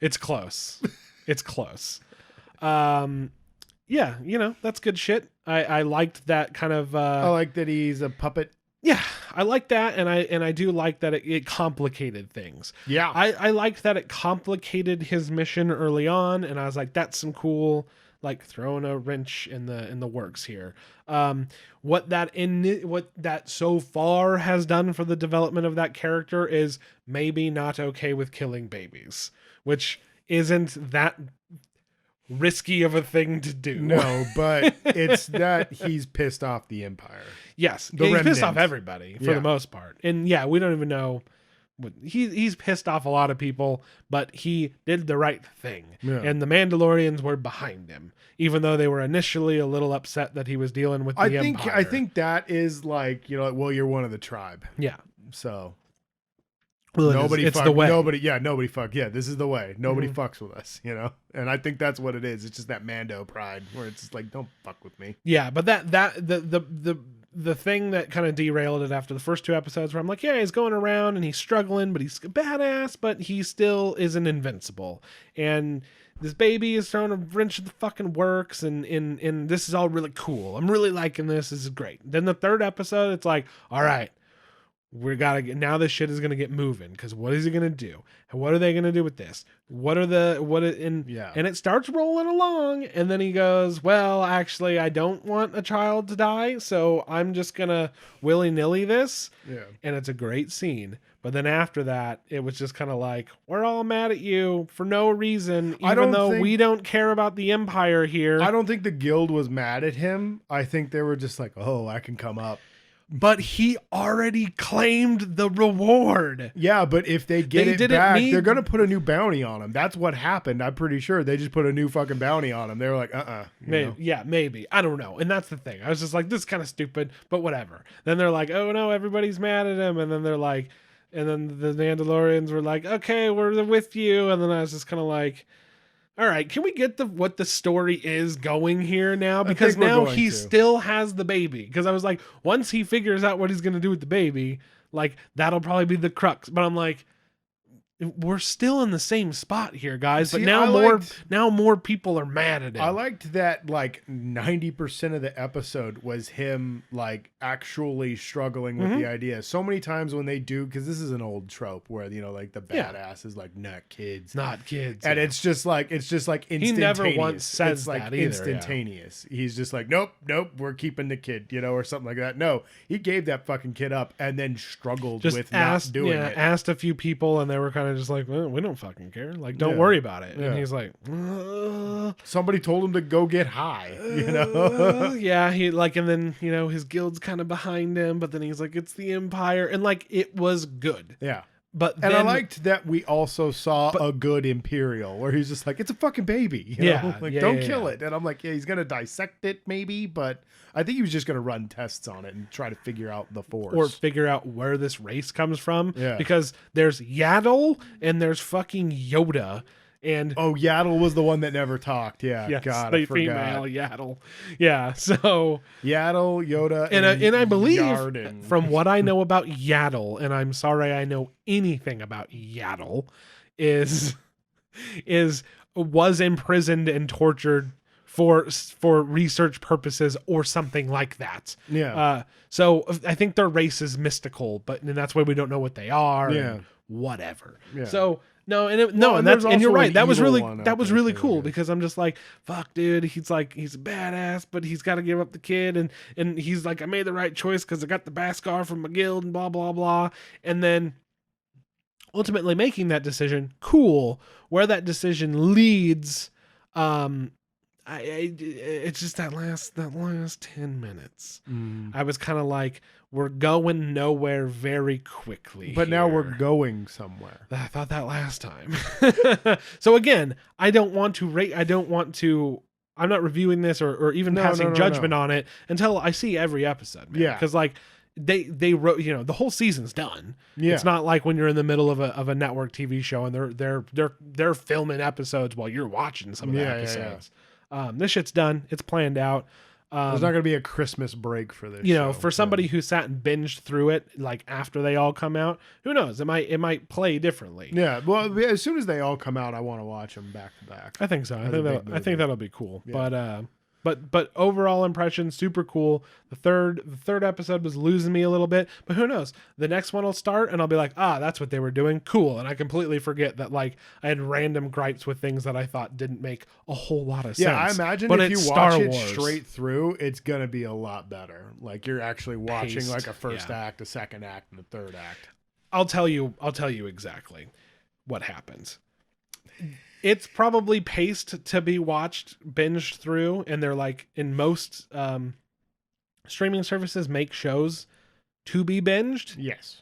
It's close. It's close. Yeah, that's good shit. I liked that kind of. I like that he's a puppet. Yeah, I like that, and I do like that it complicated things. Yeah, I liked that it complicated his mission early on, and I was like, that's some cool, like, throwing a wrench in the works here. What that so far has done for the development of that character is maybe not okay with killing babies, which isn't that risky of a thing to do. No, but it's that he's pissed off the Empire. Yes, he's pissed off everybody for the most part. And we don't even know. He's pissed off a lot of people, but he did the right thing. Yeah. And the Mandalorians were behind him, even though they were initially a little upset that he was dealing with the Empire. I think that is like, well, you're one of the tribe. Yeah. So. Well, nobody it's the way. Nobody fuck. Yeah, this is the way. Nobody fucks with us, you know? And I think that's what it is. It's just that Mando pride where it's just like, don't fuck with me. Yeah, but the thing that kind of derailed it after the first 2 episodes where I'm like, yeah, he's going around and he's struggling, but he's badass, but he still isn't invincible. And this baby is throwing a wrench at the fucking works, and this is all really cool. I'm really liking this. This is great. Then the 3rd episode, it's like, all right, now this shit is gonna get moving, because what is he gonna do? And what are they gonna do with this? And it starts rolling along, and then he goes, well, actually, I don't want a child to die, so I'm just gonna willy-nilly this. Yeah. And it's a great scene. But then after that, it was just kind of like, we're all mad at you for no reason, even though we don't care about the Empire here. I don't think the guild was mad at him. I think they were just like, oh, I can come up. But he already claimed the reward. Yeah, but if they get it back, they're going to put a new bounty on him. That's what happened. I'm pretty sure they just put a new fucking bounty on him. They were like, Maybe, yeah, maybe. I don't know. And that's the thing. I was just like, this is kind of stupid, but whatever. Then they're like, oh no, everybody's mad at him. And then they're like, and then the Mandalorians were like, okay, we're with you. And then I was just kind of like, all right, can we get what the story is going here now? Because now he still has the baby. Because I was like, once he figures out what he's going to do with the baby, like, that'll probably be the crux. But I'm like, we're still in the same spot here, guys. But now more people are mad at him. I liked that like 90% of the episode was him like actually struggling with the idea. So many times when they do, because this is an old trope where, you know, like the badass is like not kids, and it's just like instantaneous. He never once says it's like that either, instantaneous. Yeah. He's just like, nope, we're keeping the kid, you know, or something like that. No, he gave that fucking kid up and then struggled with not doing it. Asked a few people, and they were kind of just like, well, we don't fucking care. Like, don't worry about it. And he's like, somebody told him to go get high, you know? Yeah, he like, and then, you know, his guild's kind of behind him, but then he's like, it's the Empire. And like, it was good. Yeah. But I liked that we also saw a good Imperial where he's just like, it's a fucking baby. You know? Like, don't kill it. And I'm like, yeah, he's going to dissect it maybe, but I think he was just going to run tests on it and try to figure out the Force. Or figure out where this race comes from. Yeah. Because there's Yaddle and there's fucking Yoda. And Yaddle was the one that never talked. Yeah, yes, God, the I forgot. female Yaddle. Yeah, so Yaddle, Yoda, and I believe Yarden. From what I know about Yaddle, and I'm sorry I know anything about Yaddle, was imprisoned and tortured for research purposes or something like that. Yeah. So I think their race is mystical, and that's why we don't know what they are. Yeah. And whatever. Yeah. So. And you're right. That was really cool because I'm just like, fuck, dude. He's a badass, but he's got to give up the kid, and he's like, I made the right choice because I got the Beskar from my guild and blah blah blah, and then ultimately making that decision. Cool. Where that decision leads, it's just that last 10 minutes. I was kind of like, we're going nowhere very quickly. But now we're going somewhere. I thought that last time. So again, I'm not reviewing this or even passing judgment on it until I see every episode. Man. Yeah. Because like they wrote, you know, the whole season's done. Yeah. It's not like when you're in the middle of a network TV show and they're filming episodes while you're watching some of the episodes. Yeah. This shit's done. It's planned out. There's not going to be a Christmas break for this. You know, for somebody who sat and binged through it, like after they all come out, who knows? It might play differently. Yeah. Well, as soon as they all come out, I want to watch them back to back. I think so. I think that'll be cool. Yeah. But overall impression, super cool. The third episode was losing me a little bit, but who knows? The next one will start and I'll be like, that's what they were doing. Cool. And I completely forget that like I had random gripes with things that I thought didn't make a whole lot of sense. Yeah, I imagine if you watch it straight through, it's going to be a lot better. Like you're actually watching like a first act, a second act, and a third act. I'll tell you exactly what happens. It's probably paced to be watched, binged through, and they're like, in most streaming services make shows to be binged. Yes.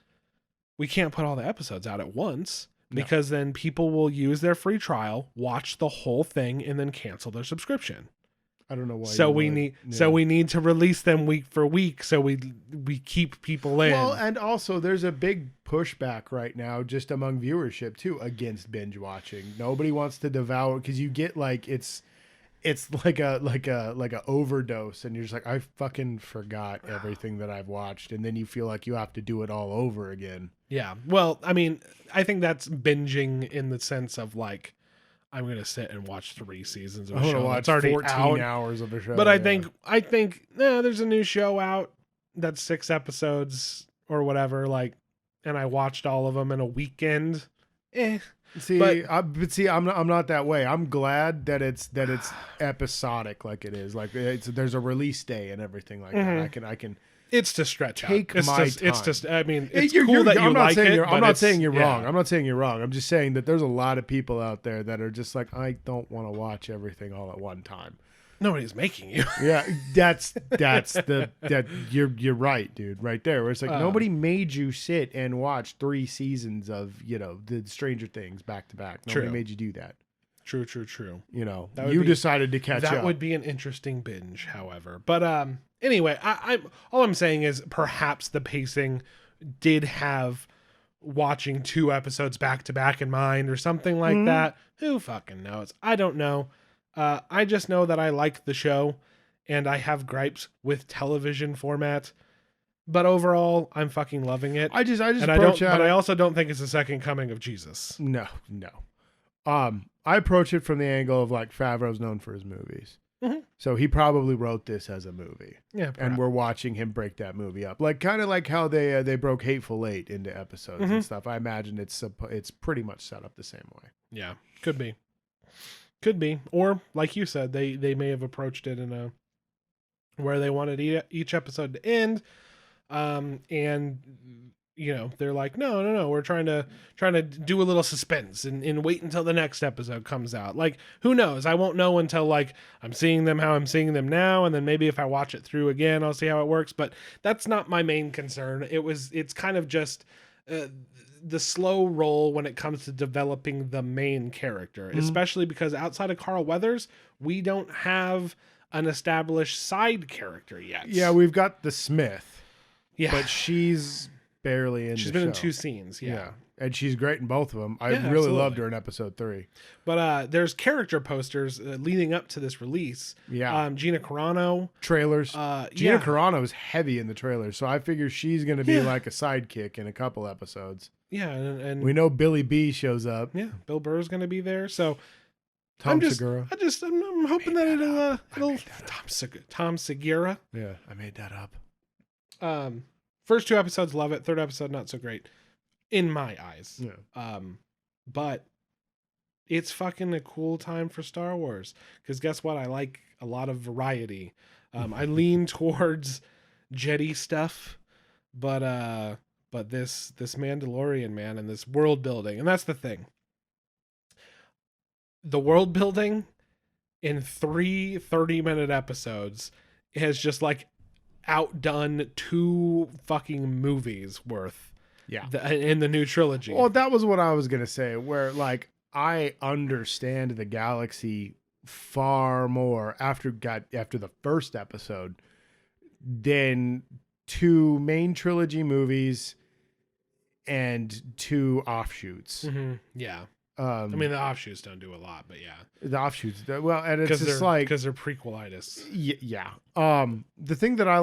We can't put all the episodes out at once because then people will use their free trial, watch the whole thing, and then cancel their subscription. I don't know why. So we need to release them week for week so we keep people in. Well, and also there's a big pushback right now just among viewership too against binge watching. Nobody wants to devour because you get like it's like a overdose and you're just like, I fucking forgot everything that I've watched, and then you feel like you have to do it all over again. Yeah. Well, I mean, I think that's binging in the sense of like, I'm going to sit and watch 3 seasons of a show that's already 14 hours of a show. But I think there's a new show out that's 6 episodes or whatever, like, and I watched all of them in a weekend. I'm not that way. I'm glad that it's episodic like it is. Like there's a release day and everything like that. I can. It's to stretch take out. my time. It's just. I mean, it's cool that you like it. I'm not saying you're wrong. I'm not saying you're wrong. I'm just saying that there's a lot of people out there that are just like, I don't want to watch everything all at one time. Nobody's making you. Yeah, you're right, dude. Right there, where it's like nobody made you sit and watch 3 seasons of the Stranger Things back to back. Nobody made you do that. True. You decided to catch up. That would be an interesting binge, however. But anyway, all I'm saying is perhaps the pacing did have watching 2 episodes back to back in mind or something like that. Who fucking knows? I don't know. I just know that I like the show and I have gripes with television format, but overall I'm fucking loving it. But I also don't think it's the second coming of Jesus. No. I approach it from the angle of like Favreau's known for his movies. Mm-hmm. So he probably wrote this as a movie. Yeah. Perhaps. And we're watching him break that movie up. Like kind of like how they broke Hateful Eight into episodes and stuff. I imagine it's pretty much set up the same way. Yeah. Could be. Or like you said, they may have approached it in a where they wanted each episode to end. And they're like, no, we're trying to do a little suspense and wait until the next episode comes out. Like, who knows? I won't know until like I'm seeing them how I'm seeing them now, and then maybe if I watch it through again, I'll see how it works. But that's not my main concern. It's kind of just the slow roll when it comes to developing the main character, especially because outside of Carl Weathers, we don't have an established side character yet. Yeah, we've got the Smith. Yeah, but she's barely in. She's been in 2 scenes. Yeah. And she's great in both of them. I really loved her in episode 3. But there's character posters leading up to this release. Yeah. Gina Carano. Trailers. Gina Carano is heavy in the trailers, so I figure she's going to be like a sidekick in a couple episodes. Yeah, and we know Billy B shows up. Yeah, Bill Burr's going to be there. So Tom Segura. I'm hoping that it'll Tom Segura. Yeah, I made that up. First 2 episodes, love it. 3rd episode, not so great. In my eyes. Yeah. But it's fucking a cool time for Star Wars. Because guess what? I like a lot of variety. I lean towards Jedi stuff. But this Mandalorian, man, and this world building. And that's the thing. The world building in 3 30-minute episodes has just like outdone 2 fucking movies worth. Yeah. In the new trilogy. Well, that was what I was going to say, where like I understand the galaxy far more after the first episode than 2 main trilogy movies and 2 offshoots. Mm-hmm. Yeah. I mean, the offshoots don't do a lot, but yeah. The offshoots, well, and it's just like because they're prequelitis. Yeah. The thing that I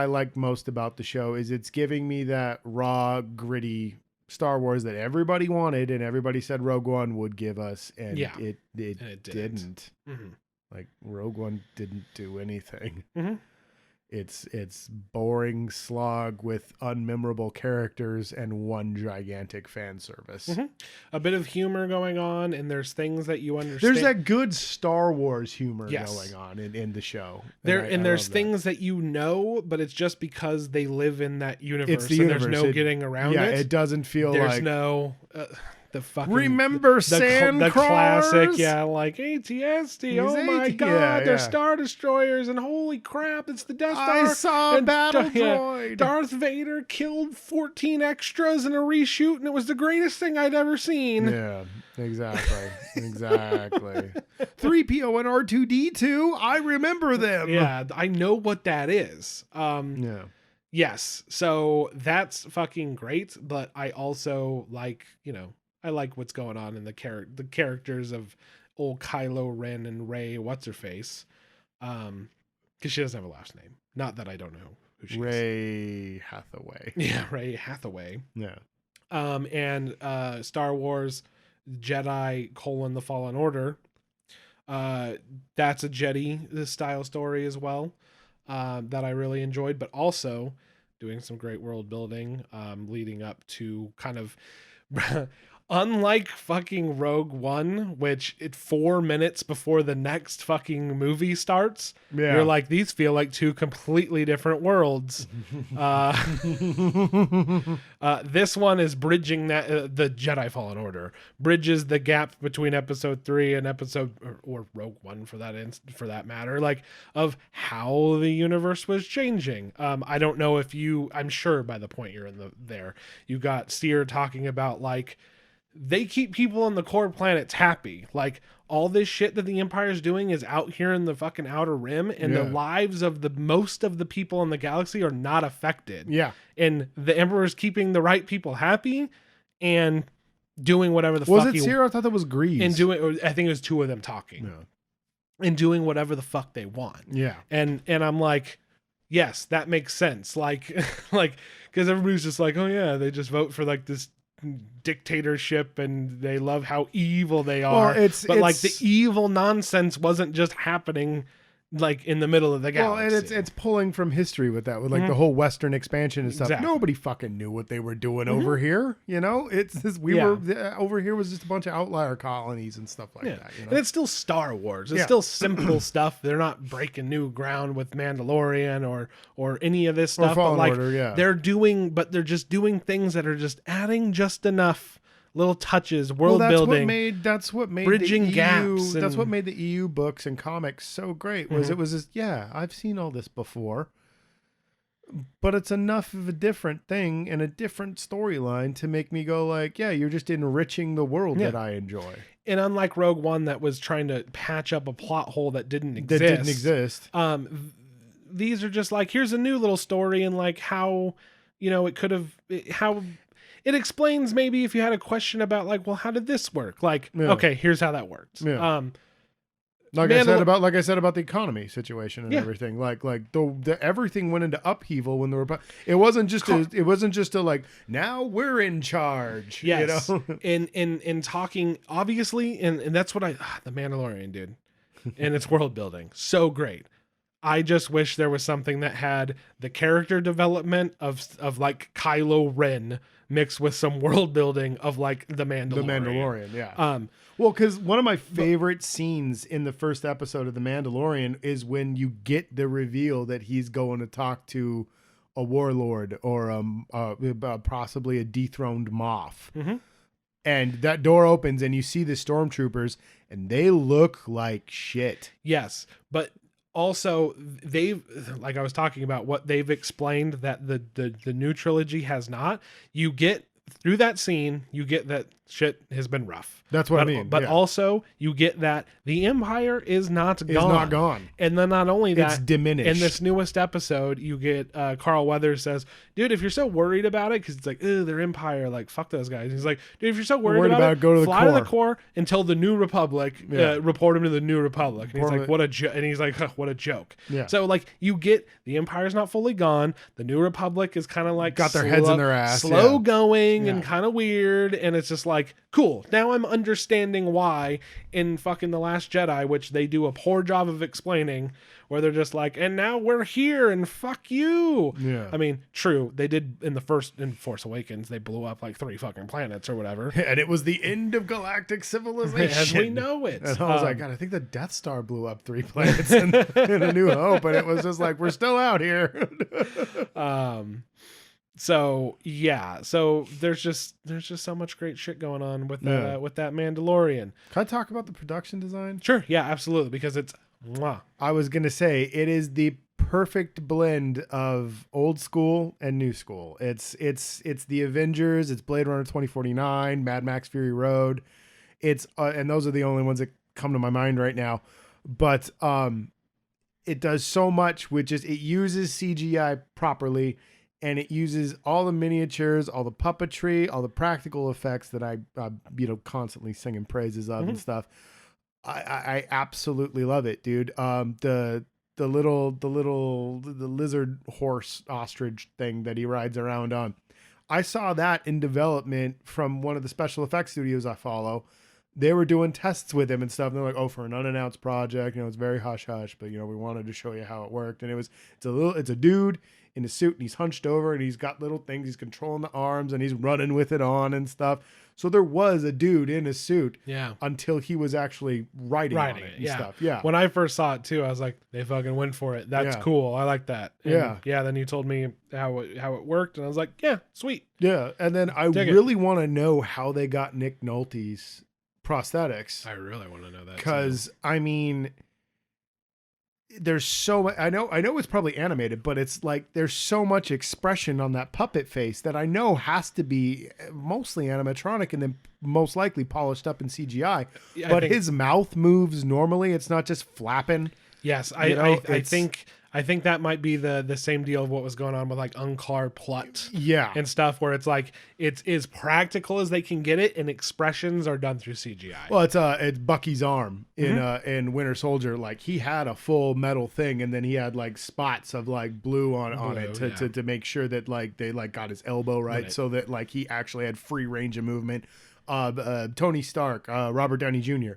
liked most about the show is it's giving me that raw, gritty Star Wars that everybody wanted and everybody said Rogue One would give us, and it didn't. Mm-hmm. Like Rogue One didn't do anything. Mm-hmm. It's boring slog with unmemorable characters and 1 gigantic fan service. Mm-hmm. A bit of humor going on, and there's things that you understand. There's that good Star Wars humor going on in the show. There's things that you know, but it's just because they live in that universe, and there's no getting around it. Yeah, it doesn't feel there's like... no... the fucking remember Sandcrawlers? The classic, like ATST. Oh my god, they're Star Destroyers, and holy crap, it's the Death Star. I saw a battle droid. Darth Vader killed 14 extras in a reshoot, and it was the greatest thing I'd ever seen. Yeah, exactly. 3PO and R2D2, I remember them. Yeah, I know what that is. Yes, so that's fucking great, but I also like, I like what's going on in the characters of old Kylo Ren and Rey, what's her face, because she doesn't have a last name. Not that I don't know who she is. Rey Hathaway. Yeah, Rey Hathaway. Yeah. And Star Wars Jedi: The Fallen Order. That's a Jedi style story as well, that I really enjoyed, but also doing some great world building, leading up to kind of unlike fucking Rogue One, which 4 minutes before the next fucking movie starts, you're like, these feel like two completely different worlds. This one is bridging that, the Jedi Fallen Order bridges the gap between episode 3 and or Rogue One for that matter, like, of how the universe was changing. I don't know if I'm sure by the point you're in there, you got Seer talking about, like, they keep people on the core planets happy. Like, all this shit that the Empire's doing is out here in the fucking Outer Rim, and the lives of most of the people in the galaxy are not affected. Yeah. And the Emperor's keeping the right people happy and doing whatever the fuck. Was it Seer? I thought that was Grease. And I think it was two of them talking. Yeah. And doing whatever the fuck they want. Yeah. And I'm like, yes, that makes sense. Like, because everybody's just like, oh yeah, they just vote for like this dictatorship and they love how evil they are. But like, the evil nonsense wasn't just happening like in the middle of the galaxy. Well, and it's pulling from history with that, with like the whole Western expansion and stuff. Exactly. Nobody fucking knew what they were doing over here. You know, it's this, over here was just a bunch of outlier colonies and stuff like that. You know? And it's still Star Wars. It's still simple stuff. They're not breaking new ground with Mandalorian or any of this stuff. But like, they're just doing things that are just adding just enough little touches, world building. That's what made bridging gaps. That's what made the EU books and comics so great. Was it was just, I've seen all this before, but it's enough of a different thing and a different storyline to make me go like, you're just enriching the world that I enjoy. And unlike Rogue One, that was trying to patch up a plot hole that didn't exist. These are just like, here's a new little story, and like how, it could have, how it explains maybe if you had a question about like, well, how did this work? Like, okay, here's how that worked. Yeah. Like I said about the economy situation and everything. Like the everything went into upheaval when it wasn't just a like, now we're in charge. Yes. In talking, obviously, and that's what the Mandalorian, dude, and its world building, so great. I just wish there was something that had the character development of like Kylo Ren mixed with some world building of like the Mandalorian. The Mandalorian, yeah. Well, because one of my favorite scenes in the first episode of The Mandalorian is when you get the reveal that he's going to talk to a warlord or possibly a dethroned Moff. Mm-hmm. And that door opens and you see the stormtroopers and they look like shit. Yes, but also, they've, like I was talking about, what they've explained that the new trilogy has not. You get through that scene, you get that shit has been rough. That's what I mean. But also, you get that the Empire is not gone. It's not gone. And then not only that, it's diminished. In this newest episode, you get Carl Weathers says, dude, if you're so worried about it, because it's like, their Empire, like, fuck those guys. He's like, dude, if you're so worried about it, go to fly to the core until the New Republic, report him to the New Republic. And he's like, what a joke. And he's like, what a joke. Yeah. So, like, you get the Empire's not fully gone. The New Republic is kind of like got their heads in their ass. Slow going and kind of weird. And it's just like, cool. Now I'm understanding why in fucking The Last Jedi, which they do a poor job of explaining, where they're just like, and now we're here and fuck you. Yeah. I mean, true. They did in Force Awakens, they blew up like 3 fucking planets or whatever. And it was the end of galactic civilization. As we know it. And I was like, God, I think the Death Star blew up 3 planets in A New Hope. And it was just like, we're still out here. So yeah, so there's just so much great shit going on with with that Mandalorian. Can I talk about the production design? Sure, yeah, absolutely, because it's mwah. I was gonna say it is the perfect blend of old school and new school. It's the Avengers, it's Blade Runner 2049, Mad Max Fury Road. It's and those are the only ones that come to my mind right now. But it does so much with just it uses CGI properly, and it uses all the miniatures, all the puppetry, all the practical effects that I constantly singing praises of and stuff. I absolutely love it, dude. The lizard horse ostrich thing that he rides around on. I saw that in development from one of the special effects studios I follow. They were doing tests with him and stuff. And they're like, oh, for an unannounced project, it's very hush hush, but we wanted to show you how it worked. And it's a dude in a suit and he's hunched over and he's got little things. He's controlling the arms and he's running with it on and stuff. So there was a dude in a suit until he was actually riding on it and stuff. Yeah. When I first saw it too, I was like, they fucking went for it. That's cool. I like that. And then you told me how it worked and I was like, yeah, sweet. Yeah. And then I really want to know how they got Nick Nolte's prosthetics. I really want to know that because there's so I know it's probably animated, but it's like there's so much expression on that puppet face that I know has to be mostly animatronic and then most likely polished up in CGI. But his mouth moves normally; it's not just flapping. Yes, I think that might be the same deal of what was going on with like Unkar Plutt and stuff, where it's like it's as practical as they can get it, and expressions are done through CGI. Well, it's Bucky's arm in Winter Soldier. Like he had a full metal thing, and then he had like spots of like blue on it to make sure that like they like got his elbow right, so that like he actually had free range of movement. Tony Stark, Robert Downey Jr.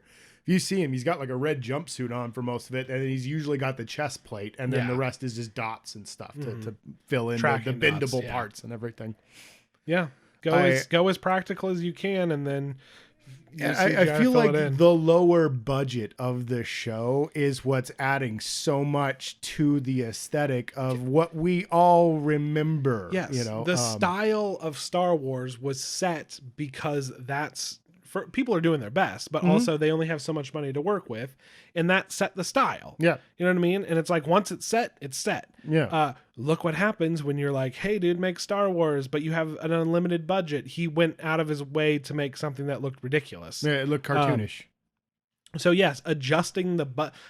You see him, he's got like a red jumpsuit on for most of it, and he's usually got the chest plate, and then the rest is just dots and stuff to fill in the bendable parts and everything. Yeah, go as practical as you can, and then I feel like the lower budget of the show is what's adding so much to the aesthetic of what we all remember. Yes, the style of Star Wars was set because that's. People are doing their best, but also they only have so much money to work with, and that set the style. Yeah. You know what I mean? And it's like, once it's set, it's set. Yeah. Look what happens when you're like, hey dude, make Star Wars, but you have an unlimited budget. He went out of his way to make something that looked ridiculous. Yeah, it looked cartoonish. So yes, adjusting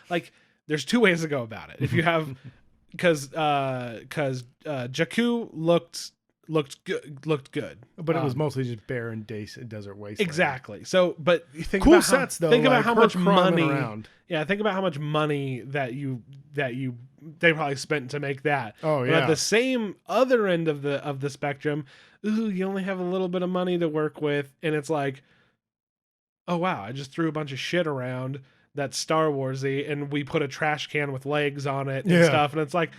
like there's two ways to go about it. If you have, cause Jakku looked good, but it was mostly just barren desert wasteland. Exactly. So, but you think cool about sets though. Think like about how much money. Around. Yeah, think about how much money that they probably spent to make that. Oh yeah. But at the same other end of the spectrum, you only have a little bit of money to work with, and it's like, oh wow, I just threw a bunch of shit around that's Star Warsy, and we put a trash can with legs on it and stuff, and it's like,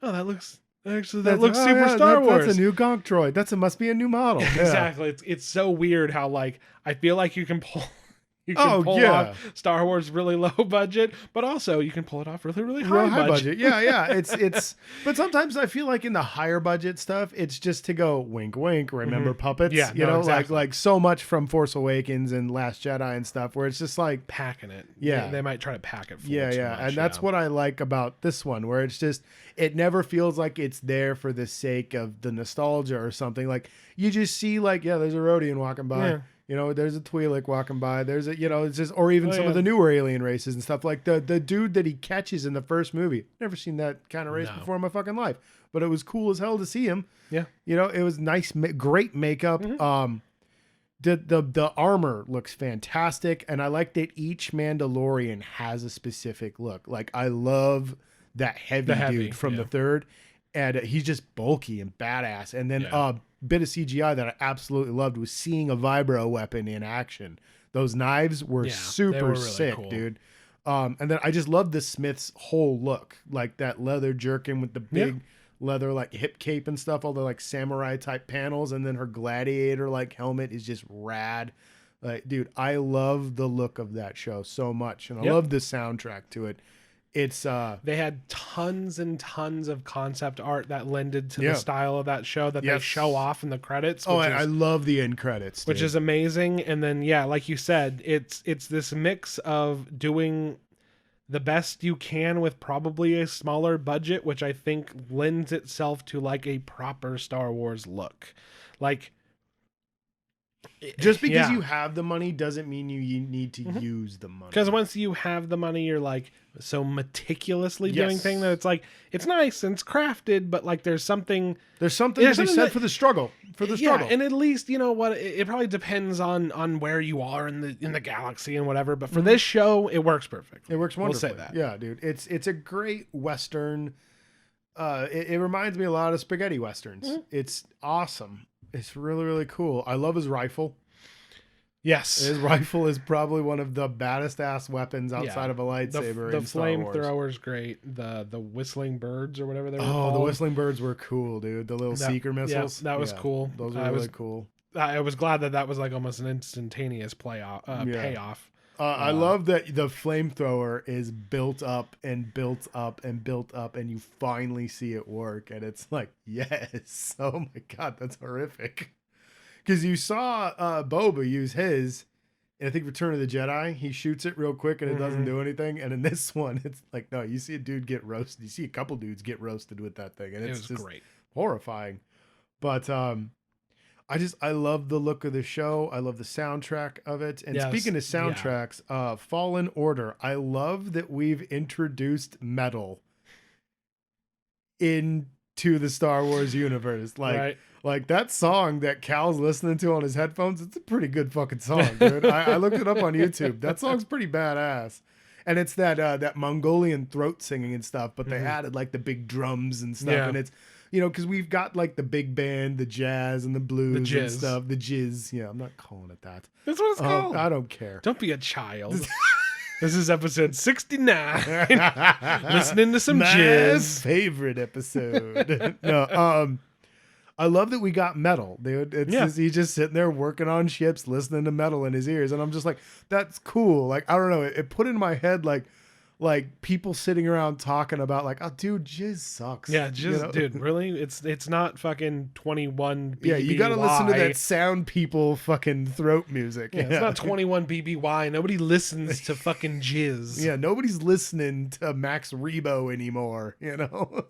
oh, that looks. Actually, that looks super Star Wars. That's a new Gonk droid. Must be a new model. Yeah. Exactly. It's so weird how like I feel like you can pull off Star Wars really low budget, but also you can pull it off really high budget. Yeah. It's but sometimes I feel like in the higher budget stuff, it's just to go wink wink, remember puppets. Yeah, exactly. like so much from Force Awakens and Last Jedi and stuff where it's just like packing it. Yeah. They might try to pack it full. Yeah. And that's what I like about this one, where it's just it never feels like it's there for the sake of the nostalgia or something. Like you just see like, there's a Rodian walking by. Yeah. There's a Twi'lek walking by. There's a, it's just, or even some of the newer alien races and stuff. Like the dude that he catches in the first movie. Never seen that kind of race before in my fucking life. But it was cool as hell to see him. Yeah. It was nice, great makeup. The armor looks fantastic. And I like that each Mandalorian has a specific look. Like I love that heavy dude from the third. And he's just bulky and badass. And then bit of CGI that I absolutely loved was seeing a vibro weapon in action. Those knives were super really sick, cool. Dude. And then I just love the Smith's whole look, like that leather jerkin with the big leather like hip cape and stuff, all the like samurai type panels, and then her gladiator like helmet is just rad. Like, dude, I love the look of that show so much, and I love the soundtrack to it. It's they had tons and tons of concept art that lended to the style of that show that they show off in the credits. I love the end credits, which is amazing. And then like you said, it's this mix of doing the best you can with probably a smaller budget, which I think lends itself to like a proper Star Wars look. Like, just because you have the money doesn't mean you need to use the money. Because once you have the money, you're like so meticulously doing things that it's like, it's nice and it's crafted, but like there's something to be said for the struggle. Yeah, and at least, you know what, it probably depends on where you are in the galaxy and whatever. But for this show, it works perfect. It works wonderfully. We'll say that. Yeah, dude. It's a great Western. It reminds me a lot of spaghetti Westerns. Mm-hmm. It's awesome. It's really, really cool. I love his rifle. Yes. His rifle is probably one of the baddest ass weapons outside of a lightsaber. The flamethrower's great. The whistling birds or whatever they were called. The whistling birds were cool, dude. The little seeker missiles. Yeah, that was cool. Those were really cool. I was glad that was like almost an instantaneous payoff. I love that the flamethrower is built up and built up and built up, and you finally see it work, and it's like, yes, oh my god, that's horrific. Because you saw Boba use his, and I think Return of the Jedi, he shoots it real quick and it doesn't do anything, and in this one, it's like, no, you see a dude get roasted. You see a couple dudes get roasted with that thing, and it's just great, horrifying. But I love the look of the show. I love the soundtrack of it. And speaking of soundtracks, Fallen Order. I love that we've introduced metal into the Star Wars universe. Like that song that Cal's listening to on his headphones, it's a pretty good fucking song, dude. I looked it up on YouTube. That song's pretty badass. And it's that Mongolian throat singing and stuff, but they added like the big drums and stuff. And it's, you know, because we've got like the big band, the jazz and the blues and stuff. The jizz. Yeah, I'm not calling it that. That's what it's called. I don't care. Don't be a child. This is episode 69. Listening to some jizz. Favorite episode. No, I love that we got metal, dude. He's just sitting there working on ships, listening to metal in his ears, and I'm just like, that's cool. Like, I don't know, it put in my head like people sitting around talking about like, oh, dude, jizz sucks. Yeah, jizz, you know? Dude, really? It's not fucking 21 BBY. Yeah, you got to listen to that sound people fucking throat music. Yeah, it's not 21 BBY. Nobody listens to fucking jizz. Yeah, nobody's listening to Max Rebo anymore, you know?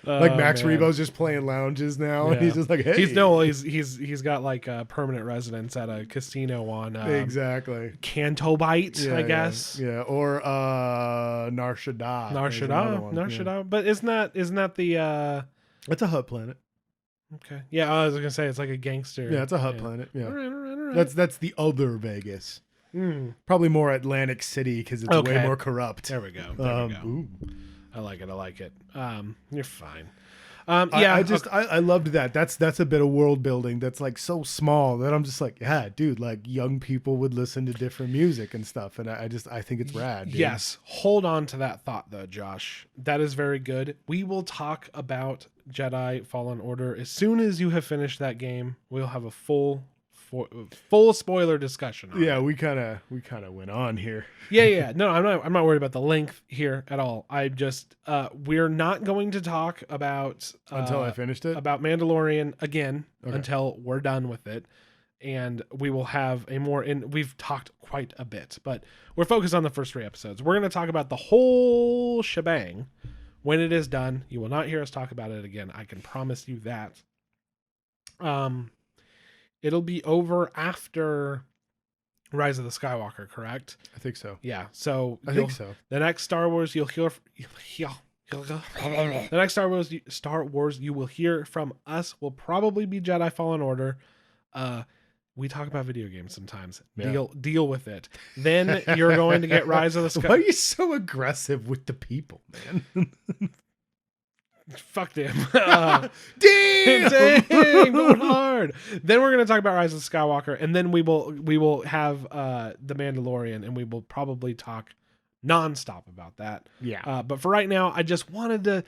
Like Max Rebo's just playing lounges now, and he's just like, hey, he's got like a permanent residence at a casino on exactly Cantobite, I guess. Yeah, or Nar Shaddaa. But isn't that the? It's a hut planet. Okay, yeah, I was gonna say it's like a gangster. Yeah, it's a hut planet. Yeah, all right. That's the other Vegas. Probably more Atlantic City because it's way more corrupt. There we go. Ooh. I like it. You're fine. I loved that. That's a bit of world building that's like so small that I'm just like, yeah, dude, like young people would listen to different music and stuff. And I think it's rad. Dude. Yes. Hold on to that thought though, Josh. That is very good. We will talk about Jedi Fallen Order as soon as you have finished that game. We'll have a full spoiler discussion on it. We kind of went on here. No, I'm not worried about the length here at all. I just we're not going to talk about until I finished it about Mandalorian again until we're done with it, and we will have a more we've talked quite a bit, but we're focused on the first 3 episodes. We're going to talk about the whole shebang when it is done. You will not hear us talk about it again. I can promise you that. It'll be over after Rise of the Skywalker, correct? I think so. Yeah. So I think so. The next Star Wars you'll hear. The next Star Wars you will hear from us will probably be Jedi Fallen Order. We talk about video games sometimes. Yeah. Deal with it. Then you're going to get Rise of the Skywalker. Why are you so aggressive with the people, man? Fuck them. Damn! Going hard. Then we're going to talk about Rise of the Skywalker, and then we will have The Mandalorian, and we will probably talk nonstop about that. Yeah. But for right now, I just wanted to.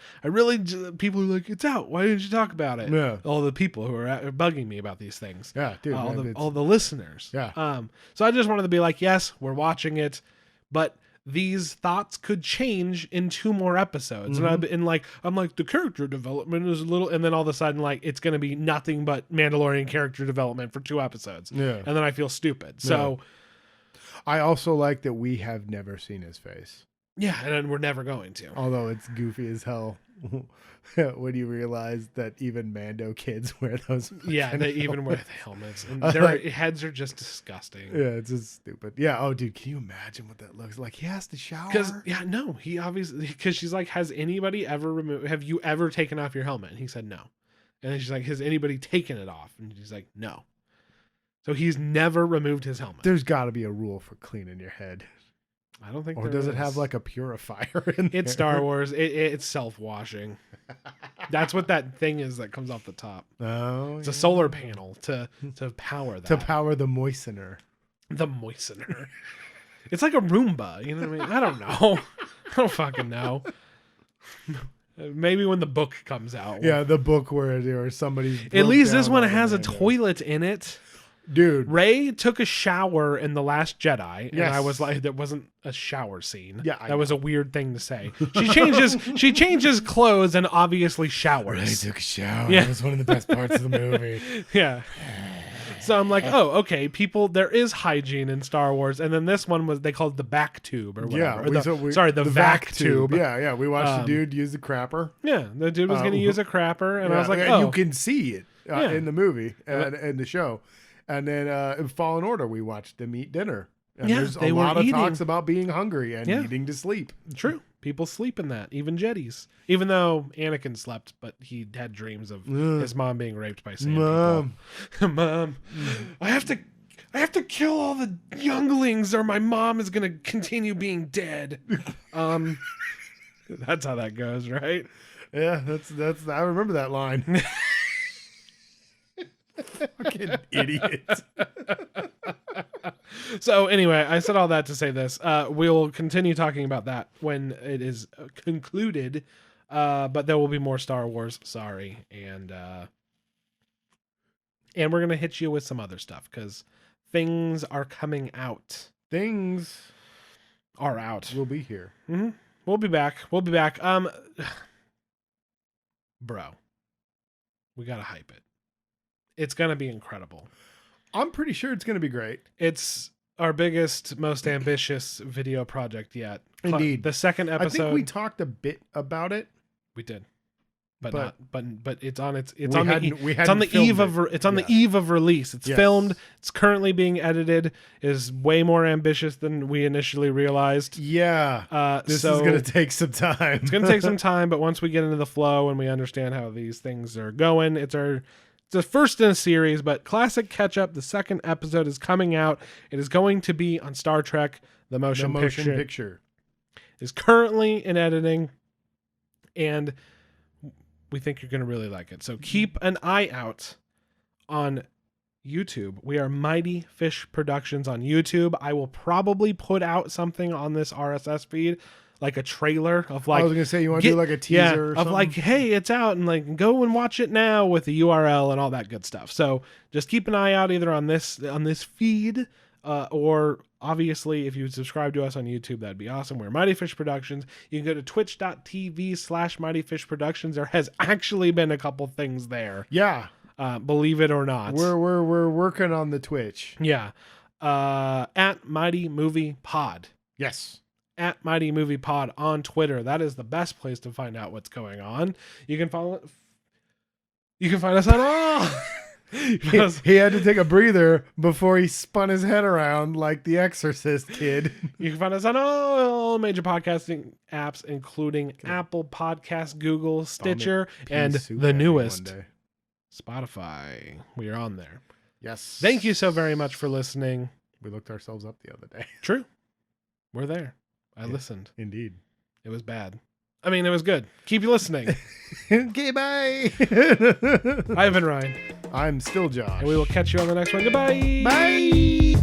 People are like, it's out. Why didn't you talk about it? Yeah. All the people who are bugging me about these things. Yeah, dude. All the listeners. Yeah. So I just wanted to be like, yes, we're watching it, but these thoughts could change in 2 more episodes. And I'm like, the character development is a little, and then all of a sudden, like, it's going to be nothing but Mandalorian character development for 2 episodes. Yeah. And then I feel stupid. So I also like that we have never seen his face. yeah, and we're never going to. Although it's goofy as hell when you realize that even Mando kids wear those. Yeah, they even wear the helmets. And their heads are just disgusting. Yeah, it's just stupid. Yeah. Oh, dude, can you imagine what that looks like? He has to shower. He obviously, because she's like, have you ever taken off your helmet? And he said no. And then she's like, has anybody taken it off? And he's like, no. So he's never removed his helmet. There's got to be a rule for cleaning your head. I don't think Or does it have like a purifier in there? It's Star Wars. It's self-washing. That's what that thing is that comes off the top. Oh, it's a solar panel to power that. To power the moistener. The moistener. It's like a Roomba. You know what I mean? I don't know. I don't fucking know. Maybe when the book comes out. Yeah, the book where somebody. At least this one has a toilet in it. Dude, Rey took a shower in The Last Jedi, and yes. I was like, that wasn't a shower scene. Yeah, that was a weird thing to say. She changes clothes and obviously showers. Rey took a shower. Yeah. That was one of the best parts of the movie. Yeah. So I'm like, oh, okay, there is hygiene in Star Wars, and then this one they called it the back tube or whatever. Yeah, the vac tube. Yeah, we watched the dude use the crapper. Yeah, the dude was going to use a crapper, and I was like, and oh, you can see it in the movie and in the show. And then in Fallen Order, we watched them eat dinner. And there's a lot of talks about being hungry and eating to sleep. True. People sleep in that, even Jedis. Even though Anakin slept, but he had dreams of his mom being raped by sand people. Mom, I have to kill all the younglings or my mom is going to continue being dead. That's how that goes, right? Yeah, that's I remember that line. Fucking idiot. So anyway, I said all that to say this. We'll continue talking about that when it is concluded. But there will be more Star Wars. Sorry. And we're going to hit you with some other stuff because things are coming out. Things are out. We'll be here. Mm-hmm. We'll be back. Bro, we got to hype it. It's going to be incredible. I'm pretty sure it's going to be great. It's our biggest, most ambitious video project yet. Indeed. The second episode. I think we talked a bit about it. We did. But it's on the eve of release. It's filmed. It's currently being edited. It is way more ambitious than we initially realized. Yeah. This is going to take some time. It's going to take some time, but once we get into the flow and we understand how these things are going, it's the first in a series, but classic catch up. The second episode is coming out. It is going to be on Star Trek, the motion picture. Is currently in editing, and we think you're going to really like it. So keep an eye out on YouTube. We are Mighty Fish Productions on YouTube. I will probably put out something on this RSS feed, like a trailer of like. I was gonna say, you want to do like a teaser or something? Of like, hey, it's out, and like go and watch it now with the URL and all that good stuff. So just keep an eye out either on this feed, or obviously if you subscribe to us on YouTube, that'd be awesome. We're Mighty Fish Productions. You can go to twitch.tv/Mighty Fish Productions. There has actually been a couple things there. Yeah. Believe it or not. We're working on the Twitch. Yeah. At Mighty Movie Pod. Yes. At Mighty Movie Pod on Twitter. That is the best place to find out what's going on. You can find us on all. He had to take a breather before he spun his head around like the Exorcist kid. You can find us on all major podcasting apps, including Apple Podcasts, Google, Stitcher, and the newest Spotify. We are on there. Yes. Thank you so very much for listening. We looked ourselves up the other day. True. We're there. I listened. Indeed. It was bad. I mean, it was good. Keep listening. Okay, bye. I've been Ryan. I'm still Josh. And we will catch you on the next one. Goodbye. Bye.